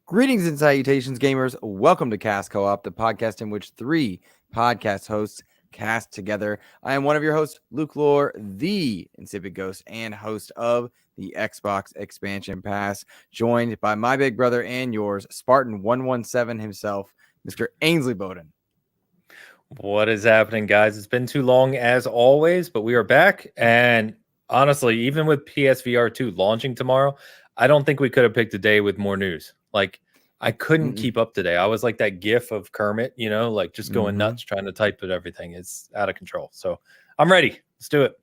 Greetings and salutations, gamers. Welcome to Cast Co-op, the podcast in which three podcast hosts cast together. I am one of your hosts, Luke Lore, the Insipid Ghost, and host of the Xbox Expansion Pass, joined by my big brother and yours, Spartan 117 himself, Mr. Ainsley Bowden. What is happening, guys? It's been too long as always, but we are back. And honestly, even with PSVR2 launching tomorrow, I don't think we could have picked a day with more news. Like, I couldn't keep up today. I was like that gif of Kermit, you know, like just going nuts trying to type at everything. It's out of control. So I'm ready. Let's do it.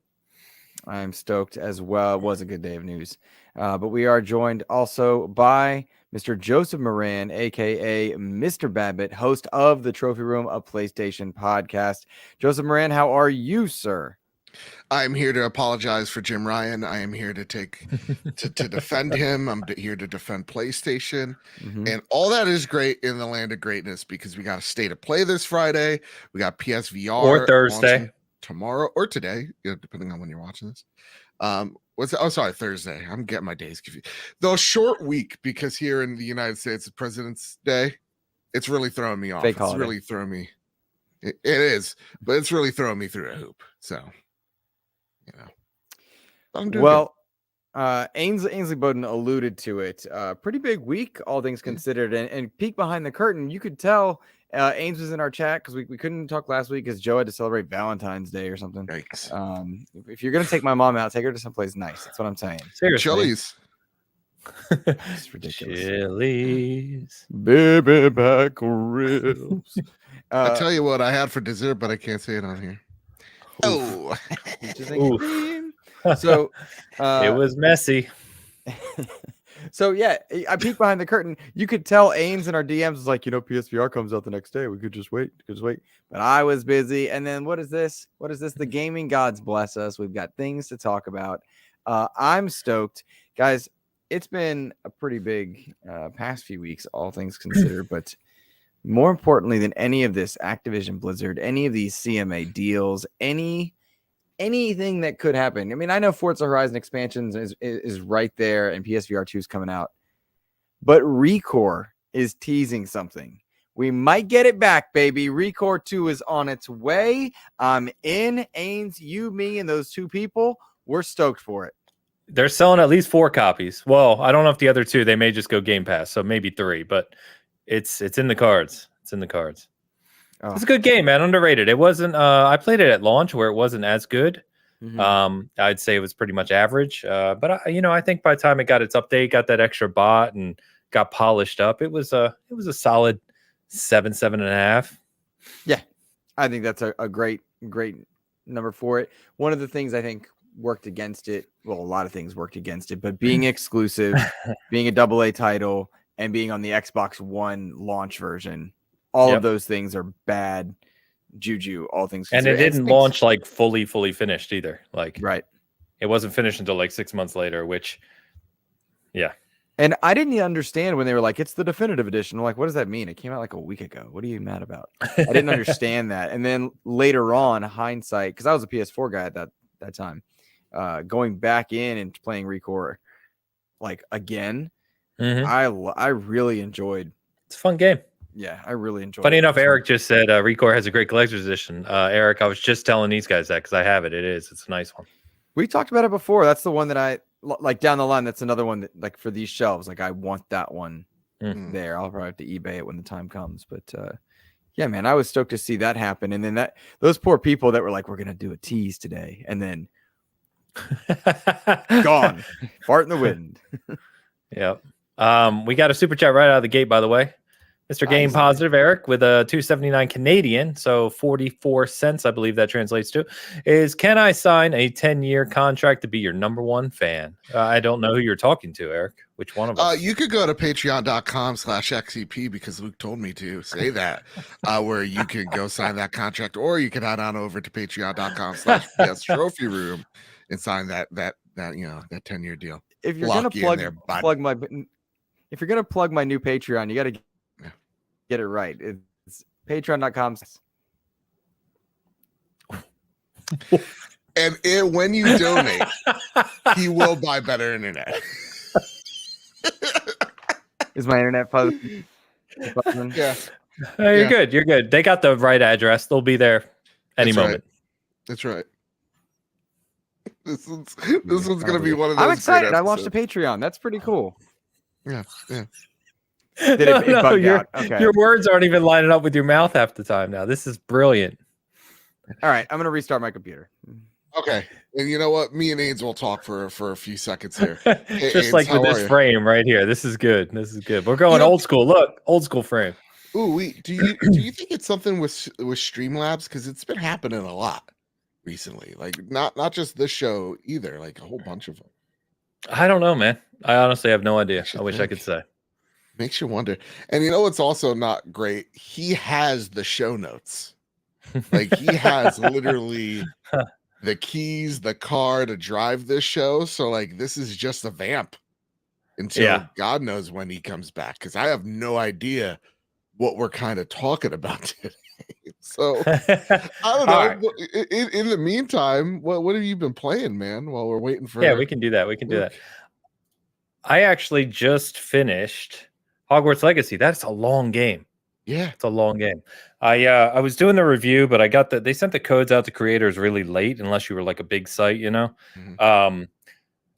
I'm stoked as well. It was a good day of news. But we are joined also by Mr. Joseph Moran, a.k.a. Mr. Babbitt, host of the Trophy Room, a PlayStation podcast. Joseph Moran, how are you, sir? I'm here to apologize for Jim Ryan. I am here to to defend him. I'm here to defend PlayStation. And all that is great in the land of greatness because we got a state of play this Friday. We got PSVR or Thursday, tomorrow, or today, depending on when you're watching this. Thursday. I'm getting my days confused. Though short week because here in the United States, it's President's Day. It's really throwing me off. Fake it's holiday. Really throwing me. It is, but it's really throwing me through a hoop. So. Ainsley Bowden alluded to it. Pretty big week, all things considered. And peek behind the curtain, you could tell Ains was in our chat because we couldn't talk last week because Joe had to celebrate Valentine's Day or something. Yikes. If you're gonna take my mom out, take her to someplace nice. That's what I'm saying. Seriously. Chili's. It's ridiculous. Chili's. Baby back ribs. I'll tell you what I had for dessert, but I can't say it on here. Oh, so it was messy. So yeah, I peeked behind the curtain. You could tell Ains in our DMs was like, PSVR comes out the next day. We could just wait. But I was busy. And then what is this? The gaming gods bless us. We've got things to talk about. I'm stoked, guys. It's been a pretty big past few weeks, all things considered. But more importantly than any of this, Activision Blizzard, any of these CMA deals, anything that could happen. I mean, I know Forza Horizon expansions is right there and PSVR 2 is coming out, but Recore is teasing something. We might get it back, baby. Recore 2 is on its way. I'm in. Ains, you, me, and those two people, we're stoked for it. They're selling at least 4 copies. Well, I don't know if the other 2, they may just go Game Pass, so maybe 3, but it's in the cards. It's in the cards. Oh. It's a good game, man. Underrated. It wasn't. I played it at launch where it wasn't as good. I'd say it was pretty much average. But I think by the time it got its update, got that extra bot, and got polished up, it was a solid 7.5. Yeah, I think that's a great number for it. One of the things I think worked against it. Well, a lot of things worked against it, but being exclusive, being a AA title, and being on the Xbox One launch version. All of those things are bad juju, all things considered. And it didn't launch like fully finished either. Like, right. It wasn't finished until like 6 months later, which, yeah. And I didn't understand when they were like, it's the definitive edition. I'm like, what does that mean? It came out like a week ago. What are you mad about? I didn't understand that. And then later on, hindsight, because I was a PS4 guy at that time, going back in and playing Recore, like again, I really enjoyed. It's a fun game. Yeah, I really enjoyed it. Funny enough, Eric just said Recore has a great collector's edition. Eric, I was just telling these guys that because I have it. It's a nice one. We talked about it before. That's the one that I like down the line. That's another one that, like, for these shelves, like I want that one there. I'll probably have to eBay it when the time comes. But yeah, man, I was stoked to see that happen. And then those poor people that were like, we're gonna do a tease today, and then gone, fart in the wind. Yep. We got a super chat right out of the gate, by the way. Mr. Game Positive Eric with a 279 Canadian, so 44 cents, I believe that translates to, is, can I sign a 10-year contract to be your number one fan? I don't know who you're talking to, Eric. Which one of us? You could go to patreon.com/XEP because Luke told me to say that, where you can go sign that contract, or you can head on over to patreon.com/PS Trophy Room and sign that 10-year deal. If you're gonna if you're gonna plug my new Patreon, you got to get it right. It's patreon.com. And when you donate, he will buy better internet. Is my internet fuzzy? Yeah. You're good. You're good. They got the right address. They'll be there any moment. That's right. This one's gonna be one of those. I'm excited. great I launched a episodes. Patreon. That's pretty cool. Yeah. Did it bugged out? Okay. Your words aren't even lining up with your mouth half the time now. This is brilliant. All right, I'm gonna restart my computer. Okay. And you know what? Me and Ains will talk for a few seconds here. Hey, Just Ains, like with how are this you? frame right here. This is good. We're going old school. Look, old school frame. Ooh, do you think it's something with Streamlabs? Because it's been happening a lot recently. Like not just this show either. Like a whole bunch of them. I don't know, man. I honestly have no idea. I wish I think. could say. Makes you wonder. And you know what's also not great? He has the show notes. Like he has literally the keys, the car to drive this show. So like this is just a vamp until God knows when he comes back. Because I have no idea what we're kind of talking about today. So I don't know. Right. In the meantime, what have you been playing, man? While we're waiting for we can do that. We can do that. I actually just finished Hogwarts Legacy. That's a long game. Yeah, it's a long game. I was doing the review, but I got they sent the codes out to creators really late, unless you were like a big site, you know.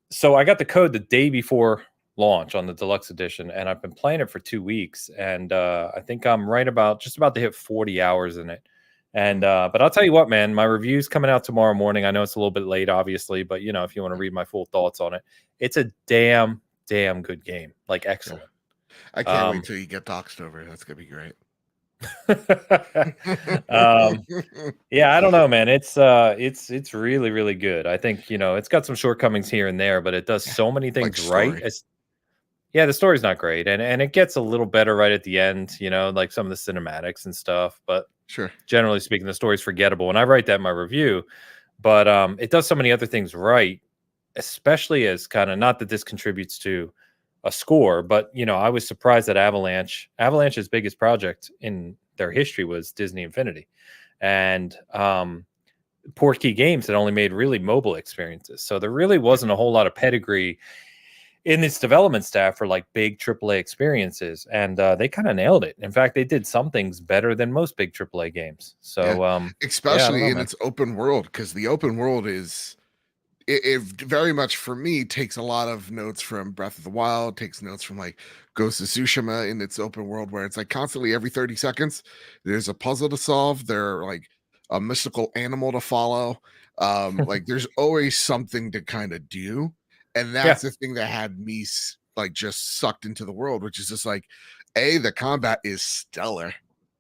So I got the code the day before launch on the deluxe edition, and I've been playing it for 2 weeks, and I think I'm just about to hit 40 hours in it. And but I'll tell you what, man, my review's coming out tomorrow morning. I know it's a little bit late, obviously, but you know, if you want to read my full thoughts on it, it's a damn good game. Like excellent. Yeah. I can't wait till you get doxed over. That's gonna be great. Yeah, I don't know, man. It's really, really good. I think, you know, it's got some shortcomings here and there, but it does so many things right. Yeah, the story's not great, and it gets a little better right at the end, you know, like some of the cinematics and stuff. But sure, generally speaking, the story's forgettable, and I write that in my review. But it does so many other things right, especially as kind of, not that this contributes to a score, but you know, I was surprised that Avalanche's biggest project in their history was Disney Infinity, and Portkey Games had only made really mobile experiences, so there really wasn't a whole lot of pedigree in its development staff for like big AAA experiences, and they kind of nailed it. In fact, they did some things better than most big AAA games. So especially in its open world, because the open world is it very much, for me, takes a lot of notes from Breath of the Wild, takes notes from like Ghost of Tsushima in its open world, where it's like constantly every 30 seconds there's a puzzle to solve, there like a mystical animal to follow, like there's always something to kind of do. And that's the thing that had me like just sucked into the world, which is just like, the combat is stellar.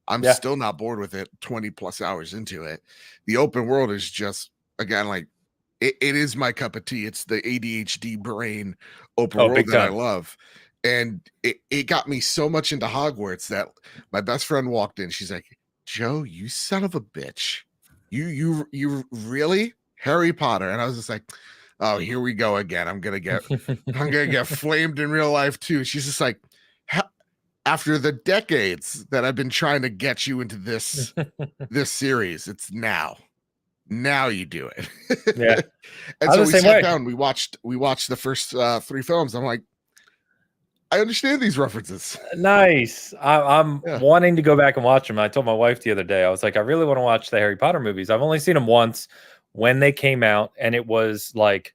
I'm still not bored with it 20 plus hours into it. The open world is just, again, like it is my cup of tea. It's the ADHD brain open world that I love. And it got me so much into Hogwarts that my best friend walked in. She's like, Joe, you son of a bitch. You really? Harry Potter. And I was just like, oh, here we go again. I'm gonna get flamed in real life too. She's just like, after the decades that I've been trying to get you into this series, it's now you do it. Yeah. And so we sat down, we watched the first 3 films. I'm like, I understand these references. Nice. I'm wanting to go back and watch them. I told my wife the other day, I was like, I really want to watch the Harry Potter movies. I've only seen them once when they came out, and it was like,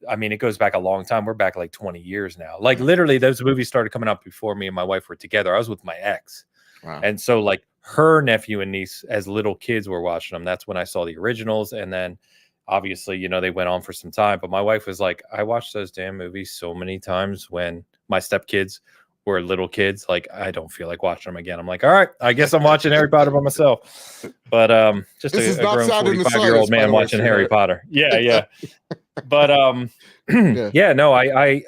I mean, it goes back a long time. We're back like 20 years now. Like literally those movies started coming out before me and my wife were together. I was with my ex. Wow. And so like her nephew and niece as little kids were watching them. That's when I saw the originals. And then obviously, you know, they went on for some time, but my wife was like, I watched those damn movies so many times when my stepkids were little kids. Like, I don't feel like watching them again. I'm like, all right, I guess I'm watching Harry Potter by myself. But just a grown 45-year-old man watching Harry Potter. Yeah. But no, I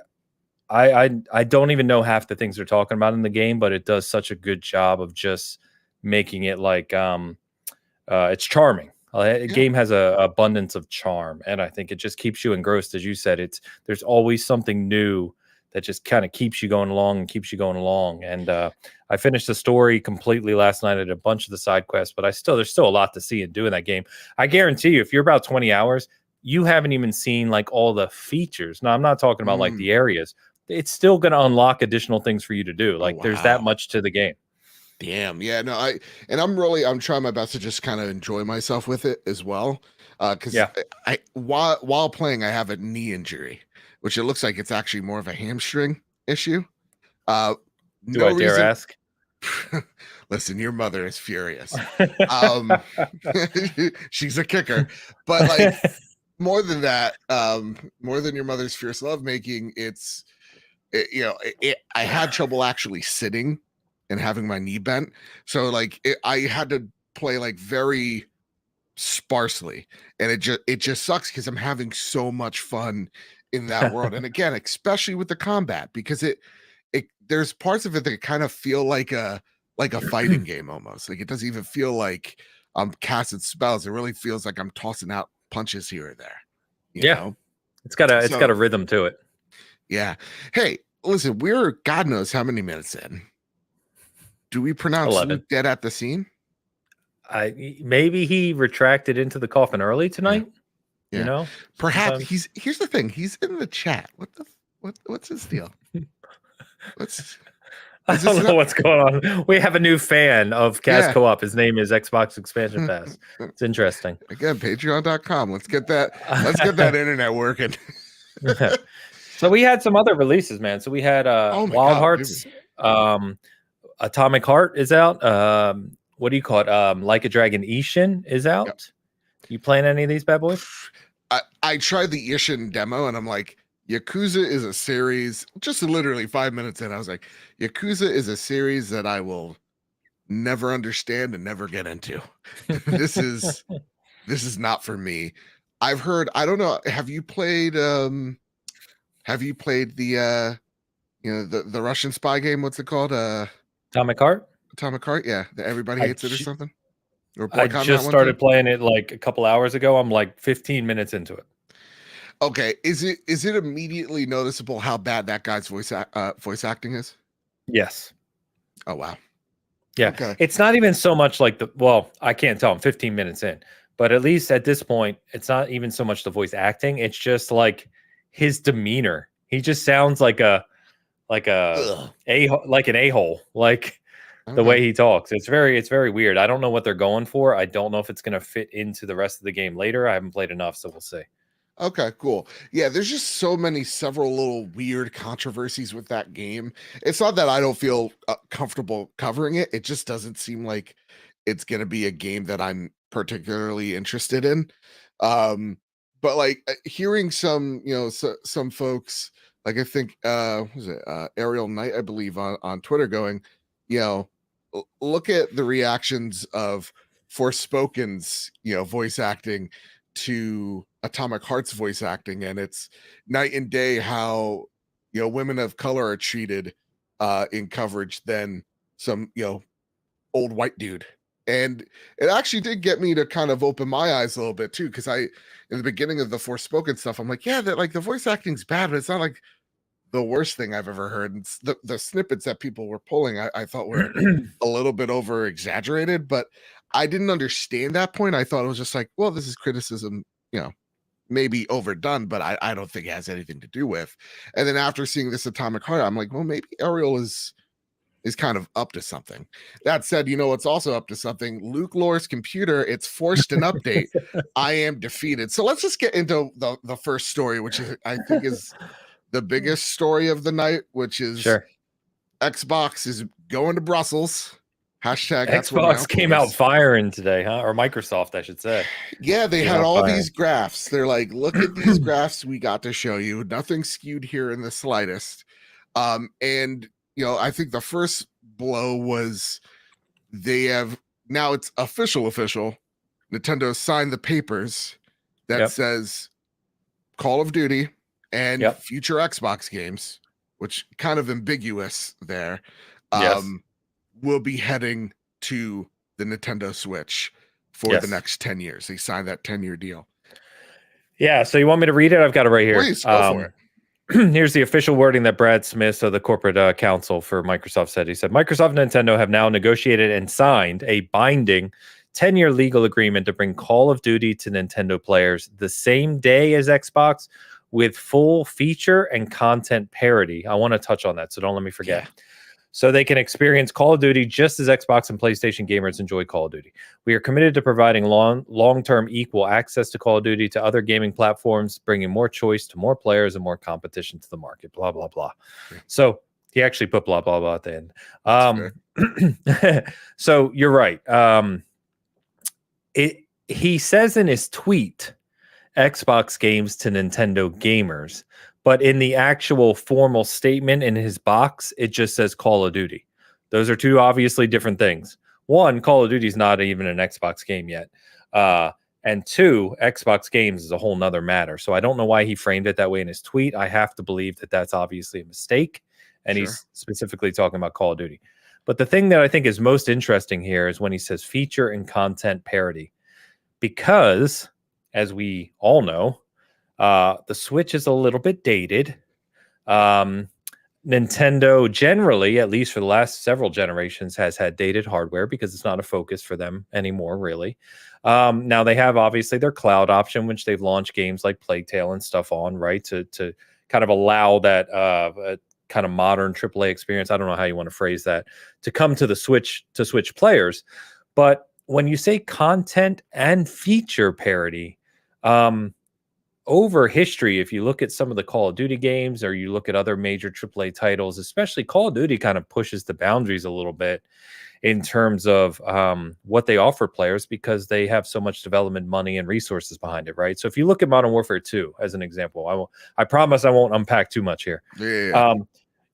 don't even know half the things they're talking about in the game, but it does such a good job of just making it like it's charming. A game has a abundance of charm, and I think it just keeps you engrossed. As you said, there's always something new that just kind of keeps you going along and keeps you going along. And I finished the story completely last night. I did a bunch of the side quests, but there's still a lot to see and do in that game. I guarantee you, if you're about 20 hours, you haven't even seen like all the features. Now, I'm not talking about like the areas. It's still going to unlock additional things for you to do. Like there's that much to the game. Damn. Yeah, no, I'm trying my best to just kind of enjoy myself with it as well. Because I while playing, I have a knee injury, which it looks like it's actually more of a hamstring issue. Do I dare ask? Listen, your mother is furious. She's a kicker, but like more than that, more than your mother's fierce lovemaking, I had trouble actually sitting and having my knee bent, so like I had to play like very sparsely, and it just sucks because I'm having so much fun in that world. And again, especially with the combat, because it there's parts of it that kind of feel like a fighting game almost. Like it doesn't even feel like I'm casting spells. It really feels like I'm tossing out punches here or there. You know? It's got a rhythm to it. Yeah. Hey, listen, we're God knows how many minutes in. Do we pronounce 11. Luke dead at the scene? Maybe he retracted into the coffin early tonight. Yeah. You know, perhaps here's the thing. He's in the chat. What's his deal? I don't know what's going on. We have a new fan of Cast Co-op. His name is Xbox Expansion Pass. It's interesting. Again, patreon.com. Let's get that internet working. So we had some other releases, man. So we had Wild Hearts, Atomic Heart is out. What do you call it? Like a Dragon Ishin is out. Yep. You playing any of these bad boys? I tried the Ishin demo and I'm like, Yakuza is a series, just literally 5 minutes in, I was like, Yakuza is a series that I will never understand and never get into. This is not for me. I've heard, I don't know, have you played the the Russian spy game? What's it called? Atomic Heart? Atomic Heart, yeah. Everybody hates it or something? I just started playing it like a couple hours ago. I'm like 15 minutes into it. Okay, is it immediately noticeable how bad that guy's voice acting is? Yes. Oh wow. Yeah. Okay. It's not even so much like I can't tell. I'm 15 minutes in, but at least at this point, it's not even so much the voice acting. It's just like his demeanor. He just sounds like an a-hole. Like the way he talks. It's very weird. I don't know what they're going for. I don't know if it's going to fit into the rest of the game later. I haven't played enough, so we'll see. Okay, cool. Yeah, there's just several little weird controversies with that game. It's not that I don't feel comfortable covering it. It just doesn't seem like it's going to be a game that I'm particularly interested in. But like hearing some folks, like I think Ariel Knight, I believe on Twitter going, look at the reactions of Forspoken's, voice acting to Atomic Heart's voice acting, and it's night and day how women of color are treated in coverage than some old white dude. And it actually did get me to kind of open my eyes a little bit too, because in the beginning of the Forspoken stuff, I'm like, yeah, that like the voice acting's bad, but it's not like the worst thing I've ever heard. And the snippets that people were pulling, I thought were a little bit over exaggerated, but I didn't understand that point. I thought it was just like, well, this is criticism, maybe overdone, but I don't think it has anything to do with. And then after seeing this Atomic Heart, I'm like, well, maybe Ariel is kind of up to something. That said, what's also up to something? Luke Lore's computer, it's forced an update. I am defeated. So let's just get into the first story, which is, I think is the biggest story of the night, which is Xbox is going to Brussels. Hashtag Xbox came out firing today, huh? Or Microsoft, I should say. Yeah, they had all these graphs. They're like, look at these graphs we got to show you. Nothing skewed here in the slightest. And I think the first blow was they have now it's official. Nintendo signed the papers that says Call of Duty and future Xbox games, which kind of ambiguous there. Will be heading to the Nintendo Switch for the next 10 years. They signed that 10-year deal. Yeah. So you want me to read it? I've got it right here. Please, go for here's the official wording that Brad Smith, so the corporate counsel for Microsoft, said. He said, Microsoft and Nintendo have now negotiated and signed a binding 10-year legal agreement to bring Call of Duty to Nintendo players the same day as Xbox with full feature and content parity. I want to touch on that, so don't let me forget. Yeah. So they can experience Call of Duty just as Xbox and PlayStation gamers enjoy Call of Duty. We are committed to providing long-term equal access to Call of Duty to other gaming platforms, bringing more choice to more players and more competition to the market, blah, blah, blah. Yeah. So he actually put blah, blah, blah at the end. So you're right. He says in his tweet, Xbox games to Nintendo gamers, but in the actual formal statement in his box, it just says Call of Duty. Those are two obviously different things. One, Call of Duty is not even an Xbox game yet. And two, Xbox games is a whole nother matter. So I don't know why he framed it that way in his tweet. I have to believe that that's obviously a mistake. And he's specifically talking about Call of Duty. But the thing that I think is most interesting here is when he says feature and content parity. Because, as we all know, the Switch is a little bit dated. Nintendo generally, at least for the last several generations, has had dated hardware because it's not a focus for them anymore, really. Now they have obviously their cloud option, which they've launched games like Plague Tale and stuff on, right? To kind of allow that kind of modern AAA experience. I don't know how you want to phrase that, to come to the Switch, to Switch players. But when you say content and feature parity, over history, if you look at some of the Call of Duty games or you look at other major AAA titles, especially Call of Duty kind of pushes the boundaries a little bit in terms of what they offer players because they have so much development money and resources behind it, right? So if you look at Modern Warfare 2 as an example, I promise I won't unpack too much here.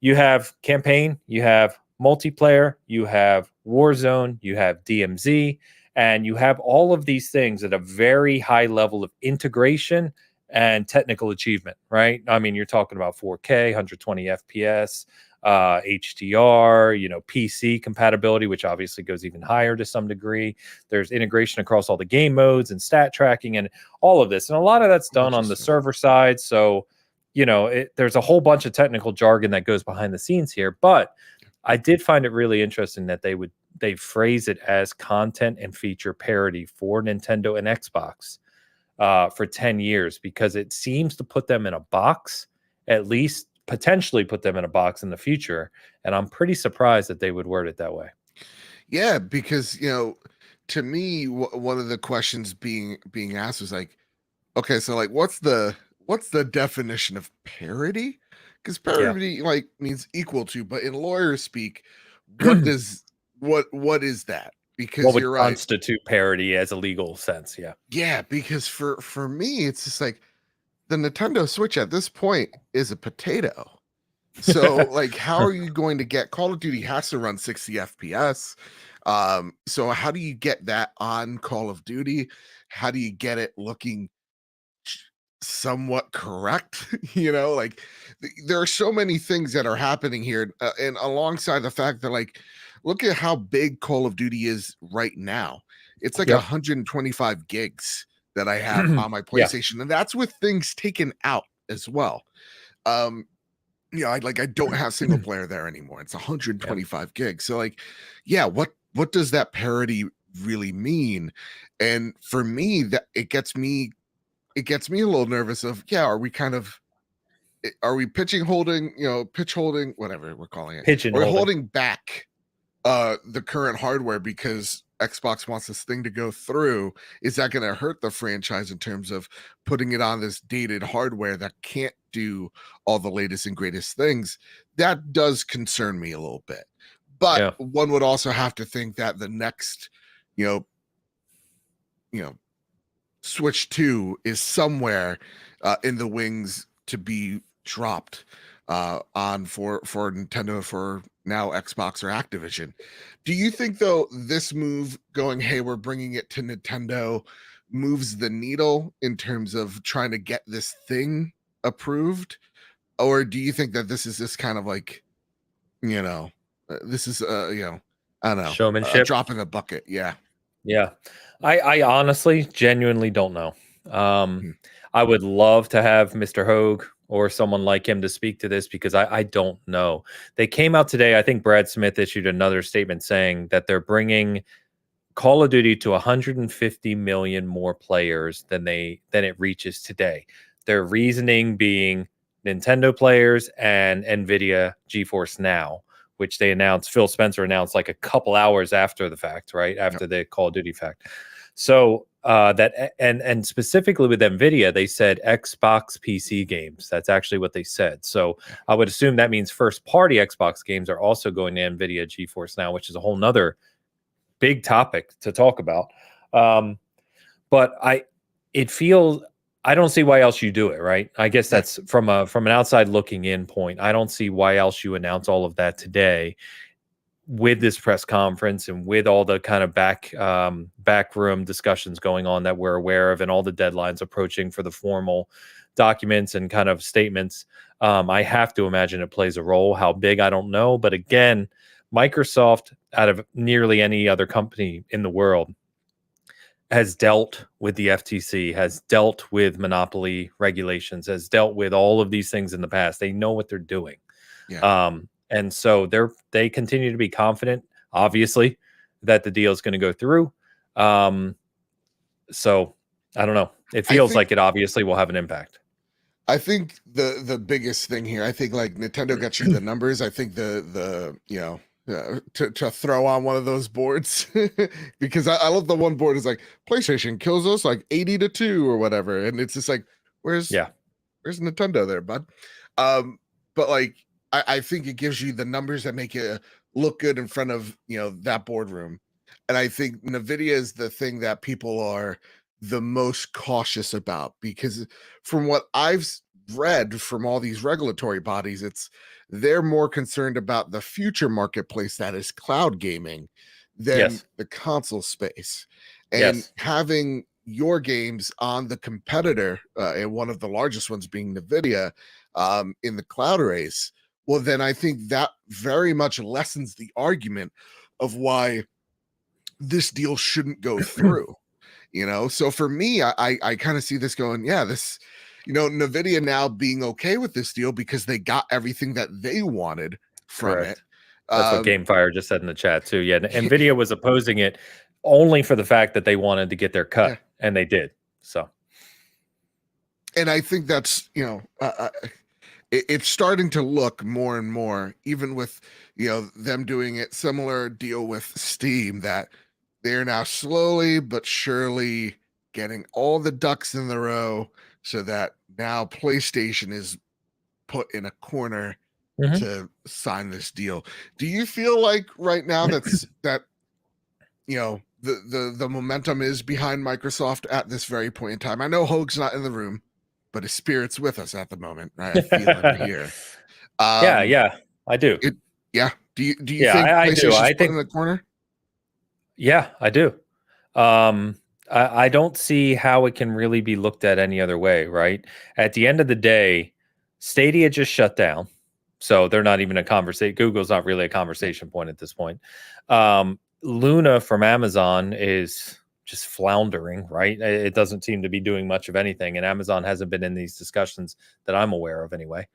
You have campaign, you have multiplayer, you have Warzone, you have DMZ, and you have all of these things at a very high level of integration and technical achievement, right? I mean, you're talking about 4K, 120 FPS, HDR, PC compatibility, which obviously goes even higher to some degree. There's integration across all the game modes and stat tracking and all of this. And a lot of that's done on the server side. So, there's a whole bunch of technical jargon that goes behind the scenes here. But I did find it really interesting that they phrase it as content and feature parity for Nintendo and Xbox for 10 years, because it seems to put them in a box, at least potentially put them in a box in the future. And I'm pretty surprised that they would word it that way. Yeah, because, to me, one of the questions being asked was like, okay, so like, what's the definition of parity? Because parity means equal to, but in lawyer speak, what does what is that? Because what would you're right, constitute parity as a legal sense? Yeah, because for me, it's just like the Nintendo Switch at this point is a potato. So like, how are you going to get Call of Duty has to run 60 FPS? So how do you get that on Call of Duty? How do you get it looking somewhat correct? Like there are so many things that are happening here, and alongside the fact that like, look at how big Call of Duty is right now. It's like 125 gigs that I have on my PlayStation, and that's with things taken out as well. I don't have single player there anymore. It's 125 gigs. So like, what does that parity really mean? And for me, that it gets me a little nervous of, are we pitch holding, whatever we're calling it. We're holding back the current hardware because Xbox wants this thing to go through. Is that going to hurt the franchise in terms of putting it on this dated hardware that can't do all the latest and greatest things? That does concern me a little bit. But one would also have to think that the next, Switch 2 is somewhere in the wings to be dropped on for Nintendo, for now Xbox or Activision. Do you think though this move going, hey, we're bringing it to Nintendo, moves the needle in terms of trying to get this thing approved? Or do you think that this is just kind of like, this is I don't know, showmanship, drop in the bucket? I honestly genuinely don't know. I would love to have Mr. Hogue or someone like him to speak to this because I don't know. They came out today. I think Brad Smith issued another statement saying that they're bringing Call of Duty to 150 million more players than it reaches today. Their reasoning being Nintendo players and Nvidia GeForce Now, which they announced. Phil Spencer announced like a couple hours after the fact, right after the Call of Duty fact. So that and specifically with Nvidia, they said Xbox PC games. That's actually what they said. So I would assume that means first party Xbox games are also going to Nvidia GeForce Now, which is a whole nother big topic to talk about. But I don't see why else you do it, right? I guess that's from an outside looking in point. I don't see why else you announce all of that today with this press conference and with all the kind of backroom discussions going on that we're aware of and all the deadlines approaching for the formal documents and kind of statements. I have to imagine it plays a role. How big, I don't know. But again, Microsoft, out of nearly any other company in the world, has dealt with the FTC, has dealt with monopoly regulations, has dealt with all of these things in the past. They know what they're doing. Yeah. And so they continue to be confident, obviously, that the deal is going to go through. So I don't know. It feels like it obviously will have an impact. I think the biggest thing here, I think like Nintendo got you the numbers. I think the to throw on one of those boards because I love the one board is like PlayStation kills us like 80-2 or whatever, and it's just like where's Nintendo there, bud? But like I think it gives you the numbers that make it look good in front of that boardroom, and I think NVIDIA is the thing that people are the most cautious about because from what I've read from all these regulatory bodies, they're more concerned about the future marketplace that is cloud gaming than the console space, and having your games on the competitor and one of the largest ones being NVIDIA in the cloud race. Well, then I think that very much lessens the argument of why this deal shouldn't go through. So for me, I kind of see this going, this NVIDIA now being okay with this deal because they got everything that they wanted from it. That's what GameFire just said in the chat too. Yeah, NVIDIA was opposing it only for the fact that they wanted to get their cut, and they did. So, and I think that's it's starting to look more and more, even with them doing it similar deal with Steam, that they're now slowly but surely getting all the ducks in the row so that now PlayStation is put in a corner to sign this deal. Do you feel like right now that the momentum is behind Microsoft at this very point in time? I know Hoag's not in the room, but his spirit's with us at the moment, right? I feel him here. Yeah, I do. Do you think PlayStation's put in the corner? Yeah, I do. I don't see how it can really be looked at any other way, right? At the end of the day, Stadia just shut down. So they're not even a conversation. Google's not really a conversation point at this point. Luna from Amazon is just floundering, right? It doesn't seem to be doing much of anything. And Amazon hasn't been in these discussions that I'm aware of anyway.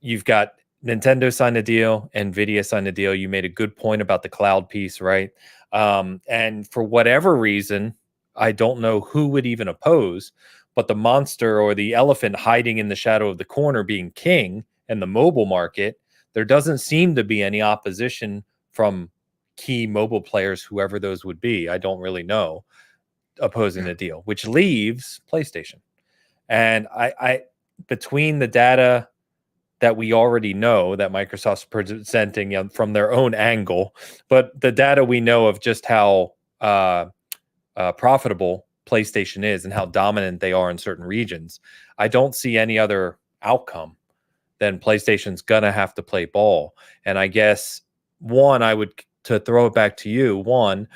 You've got Nintendo signed a deal, Nvidia signed a deal. You made a good point about the cloud piece, right? And for whatever reason, I don't know who would even oppose, but the monster or the elephant hiding in the shadow of the corner being king and the mobile market, there doesn't seem to be any opposition from key mobile players, whoever those would be. I don't really know, opposing the deal, which leaves PlayStation. And I between the data that we already know that Microsoft's presenting from their own angle, but the data we know of just how profitable PlayStation is and how dominant they are in certain regions, I don't see any other outcome than PlayStation's gonna have to play ball. And I guess to throw it back to you, one,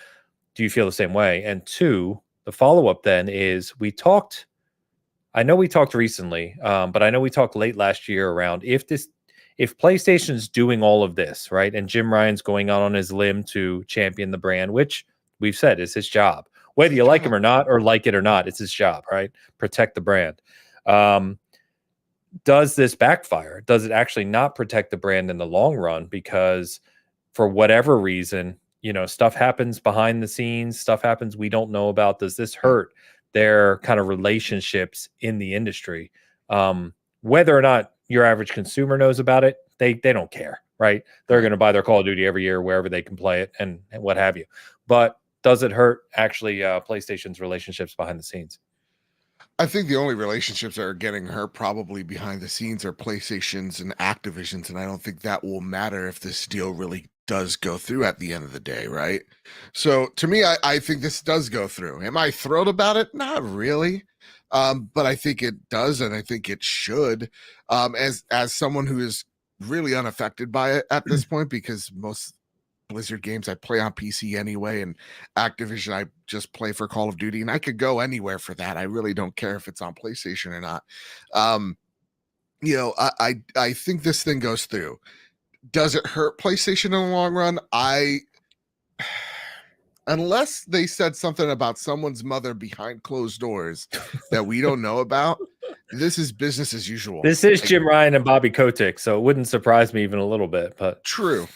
do you feel the same way? And two, the follow-up then is I know we talked recently, but I know we talked late last year around if PlayStation's doing all of this, right? And Jim Ryan's going out on his limb to champion the brand, which we've said is his job. Whether you like him or not, or like it or not, it's his job, right? Protect the brand. does this backfire? Does it actually not protect the brand in the long run? Because for whatever reason, stuff happens behind the scenes, stuff happens we don't know about. Does this hurt their kind of relationships in the industry? Whether or not your average consumer knows about it, they don't care, right? They're going to buy their Call of Duty every year wherever they can play it and what have you. But does it hurt actually PlayStation's relationships behind the scenes? I think the only relationships that are getting hurt probably behind the scenes are PlayStation's and Activision's, and I don't think that will matter if this deal really does go through at the end of the day, right? So to me, I think this does go through. Am I thrilled about it? Not really. But I think it does, and I think it should. As someone who is really unaffected by it at this point, because most Blizzard games I play on PC anyway, and Activision I just play for Call of Duty, and I could go anywhere for that. I really don't care if it's on PlayStation or not. I think this thing goes through. Does it hurt PlayStation in the long run? Unless they said something about someone's mother behind closed doors that we don't know about, this is business as usual. This is Jim Ryan and Bobby Kotick, so it wouldn't surprise me even a little bit. But true.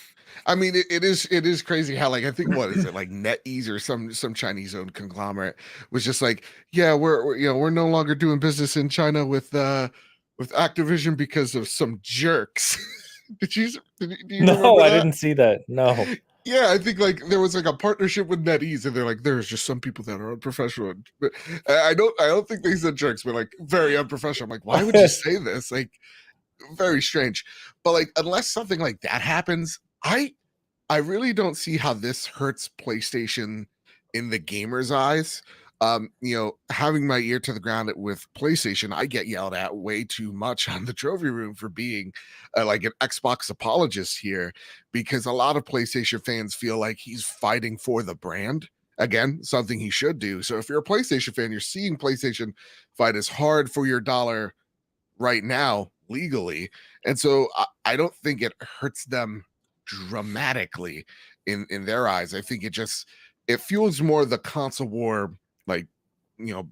I mean, it is crazy how, like, I think, what is it, like NetEase or some Chinese owned conglomerate was just like, yeah, we're no longer doing business in China with Activision because of some jerks. Do you no, I didn't see that. No. Yeah, I think like there was like a partnership with NetEase, and they're like, there's just some people that are unprofessional. But I don't think they said jerks, but like very unprofessional. I'm like, why would you say this? Like, very strange. But like, unless something like that happens, I really don't see how this hurts PlayStation in the gamer's eyes. Having my ear to the ground with PlayStation, I get yelled at way too much on the trophy room for being like an Xbox apologist here, because a lot of PlayStation fans feel like he's fighting for the brand. Again, something he should do. So if you're a PlayStation fan, you're seeing PlayStation fight as hard for your dollar right now legally. And so I don't think it hurts them dramatically in their eyes. I think it fuels more the console war, like,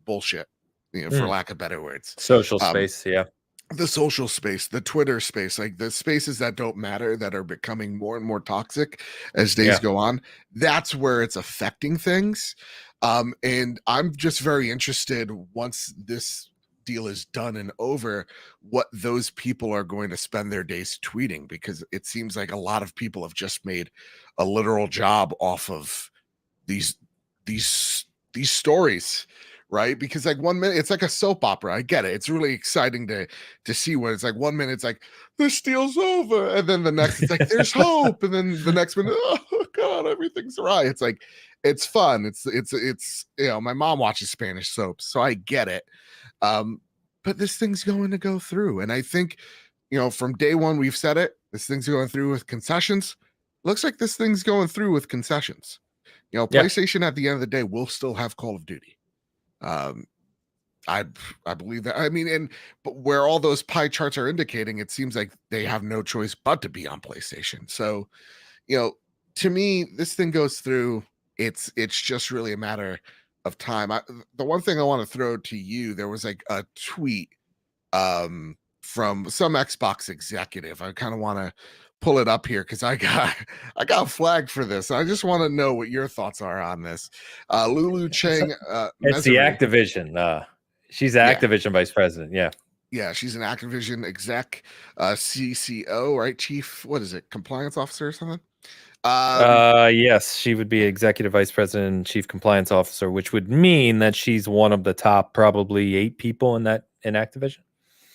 bullshit, for lack of better words. Social space, yeah. The social space, the Twitter space, like the spaces that don't matter, that are becoming more and more toxic as days go on. That's where it's affecting things. And I'm just very interested, once this deal is done and over, what those people are going to spend their days tweeting, because it seems like a lot of people have just made a literal job off of these stories, right? Because like 1 minute it's like a soap opera. I get it. It's really exciting to see what it's like. 1 minute it's like, this deal's over, and then the next it's like, there's hope, and then the next minute, oh god, everything's right. It's like, it's fun. It's my mom watches Spanish soaps, so I get it. But this thing's going to go through, and I think, from day one we've said it, this thing's going through with concessions. Looks like this thing's going through with concessions. PlayStation at the end of the day will still have Call of Duty. I believe that. I mean, but where all those pie charts are indicating, it seems like they have no choice but to be on PlayStation. So, to me, this thing goes through. It's just really a matter of time. The one thing I want to throw to you, there was like a tweet from some Xbox executive. I kind of want to pull it up here because I got flagged for this. I just want to know what your thoughts are on this. Lulu Cheng. It's the Activision. She's the Activision vice president. Yeah, she's an Activision exec, CCO, right? Chief, what is it? Compliance officer or something? Yes, she would be executive vice president and chief compliance officer, which would mean that she's one of the top probably 8 people in Activision.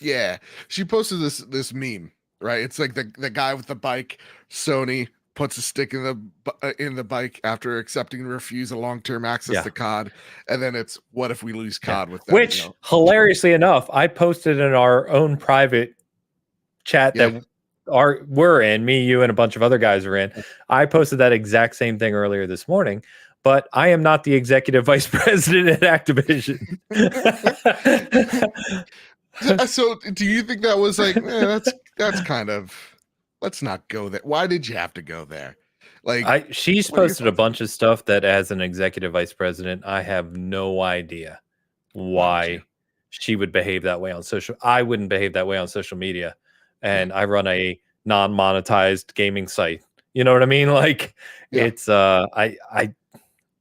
Yeah, she posted this meme, right? It's like the guy with the bike. Sony puts a stick in the bike after accepting to refuse a long-term access to COD, and then it's, what if we lose COD with them? Which, hilariously enough, I posted in our own private chat that we're in, me, you, and a bunch of other guys are in. I posted that exact same thing earlier this morning, but I am not the executive vice president at Activision. So do you think that was like, that's kind of, let's not go there. Why did you have to go there? Like, she's posted a bunch of stuff that, as an executive vice president, I have no idea why she would behave that way on social. I wouldn't behave that way on social media, and I run a non-monetized gaming site. You know what I mean? Like it's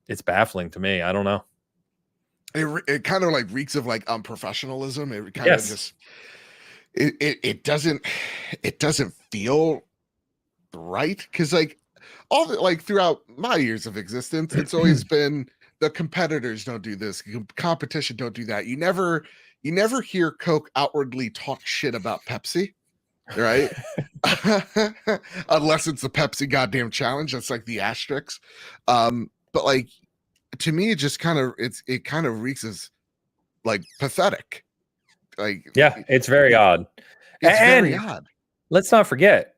it's baffling to me. I don't know. It kind of like reeks of like unprofessionalism. It kind of Yes. just it doesn't feel right, because like all the, like throughout my years of existence, it's always been the competitors don't do this, competition don't do that. You never hear Coke outwardly talk shit about Pepsi, right? Unless it's the Pepsi goddamn challenge. That's like the asterisk. But like to me, it just kind of it kind of reeks as like pathetic. Like Yeah, it's very odd. It's and very odd. Let's not forget,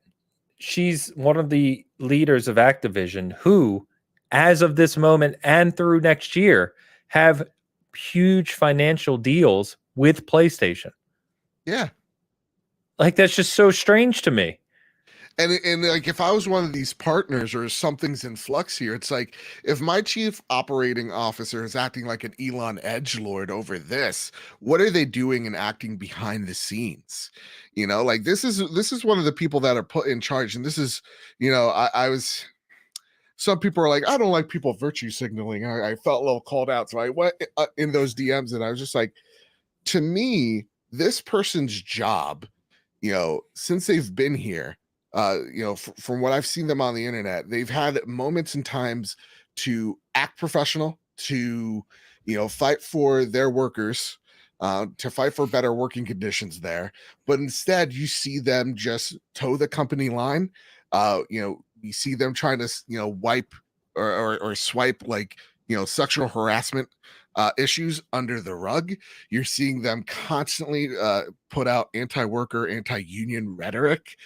she's one of the leaders of Activision who, as of this moment and through next year, have huge financial deals with PlayStation. Yeah. Like, that's just so strange to me. And like, if I was one of these partners or something's in flux here, it's like, if my chief operating officer is acting like an Elon edgelord over this, what are they doing and acting behind the scenes? You know, like this is one of the people that are put in charge. And this is, you know, I was, some people are like, I don't like people virtue signaling. I felt a little called out. So I went in those DMs and I was just like, to me, this person's job, you know, since they've been here, you know, from what I've seen them on the internet, they've had moments and times to act professional, to, you know, fight for their workers, to fight for better working conditions there. But instead, you see them just toe the company line. You know, you see them trying to, you know, wipe or swipe like, you know, sexual harassment issues under the rug. You're seeing them constantly put out anti-worker, anti-union rhetoric.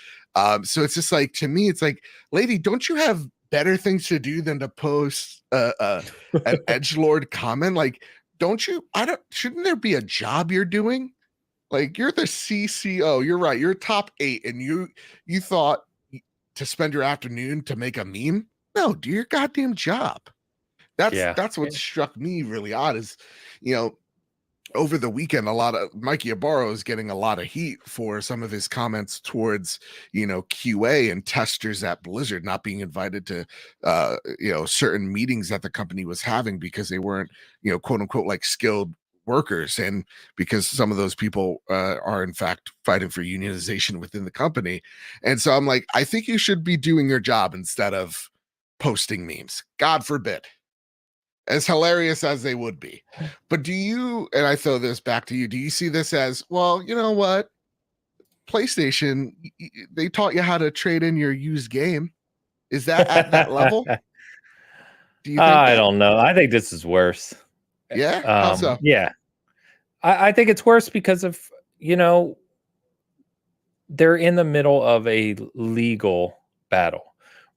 So it's just like, to me, it's like, lady, don't you have better things to do than to post an edgelord comment? Like, shouldn't there be a job you're doing? Like, you're the CCO, you're right, you're top 8, and you thought to spend your afternoon to make a meme? No, do your goddamn job. That's what struck me really odd is, you know, over the weekend, a lot of Mikey Ibarra is getting a lot of heat for some of his comments towards, you know, QA and testers at Blizzard not being invited to, you know, certain meetings that the company was having because they weren't, you know, quote unquote, like skilled workers. And because some of those people are in fact fighting for unionization within the company. And so I'm like, I think you should be doing your job instead of posting memes. God forbid. As hilarious as they would be. But do you, and I throw this back to you, do you see this as, well, you know what? PlayStation, they taught you how to trade in your used game. Is that at that level? Do you think I don't know. I think this is worse. Yeah? How so? Yeah. I think it's worse because of, you know, they're in the middle of a legal battle.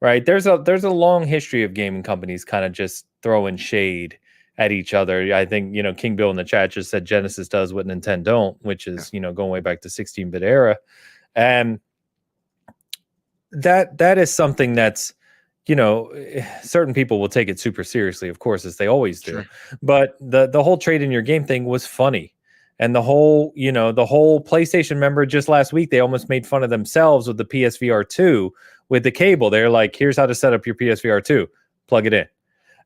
Right. There's a long history of gaming companies kind of just throwing shade at each other. I think, you know, King Bill in the chat just said Genesis does what Nintendo don't, which is, you know, going way back to 16-bit era. And that is something that's, you know, certain people will take it super seriously, of course, as they always do. Sure. But the whole trade in your game thing was funny. And the whole, you know, the whole PlayStation member just last week, they almost made fun of themselves with the PSVR2 with the cable. They're like, here's how to set up your PSVR2, plug it in.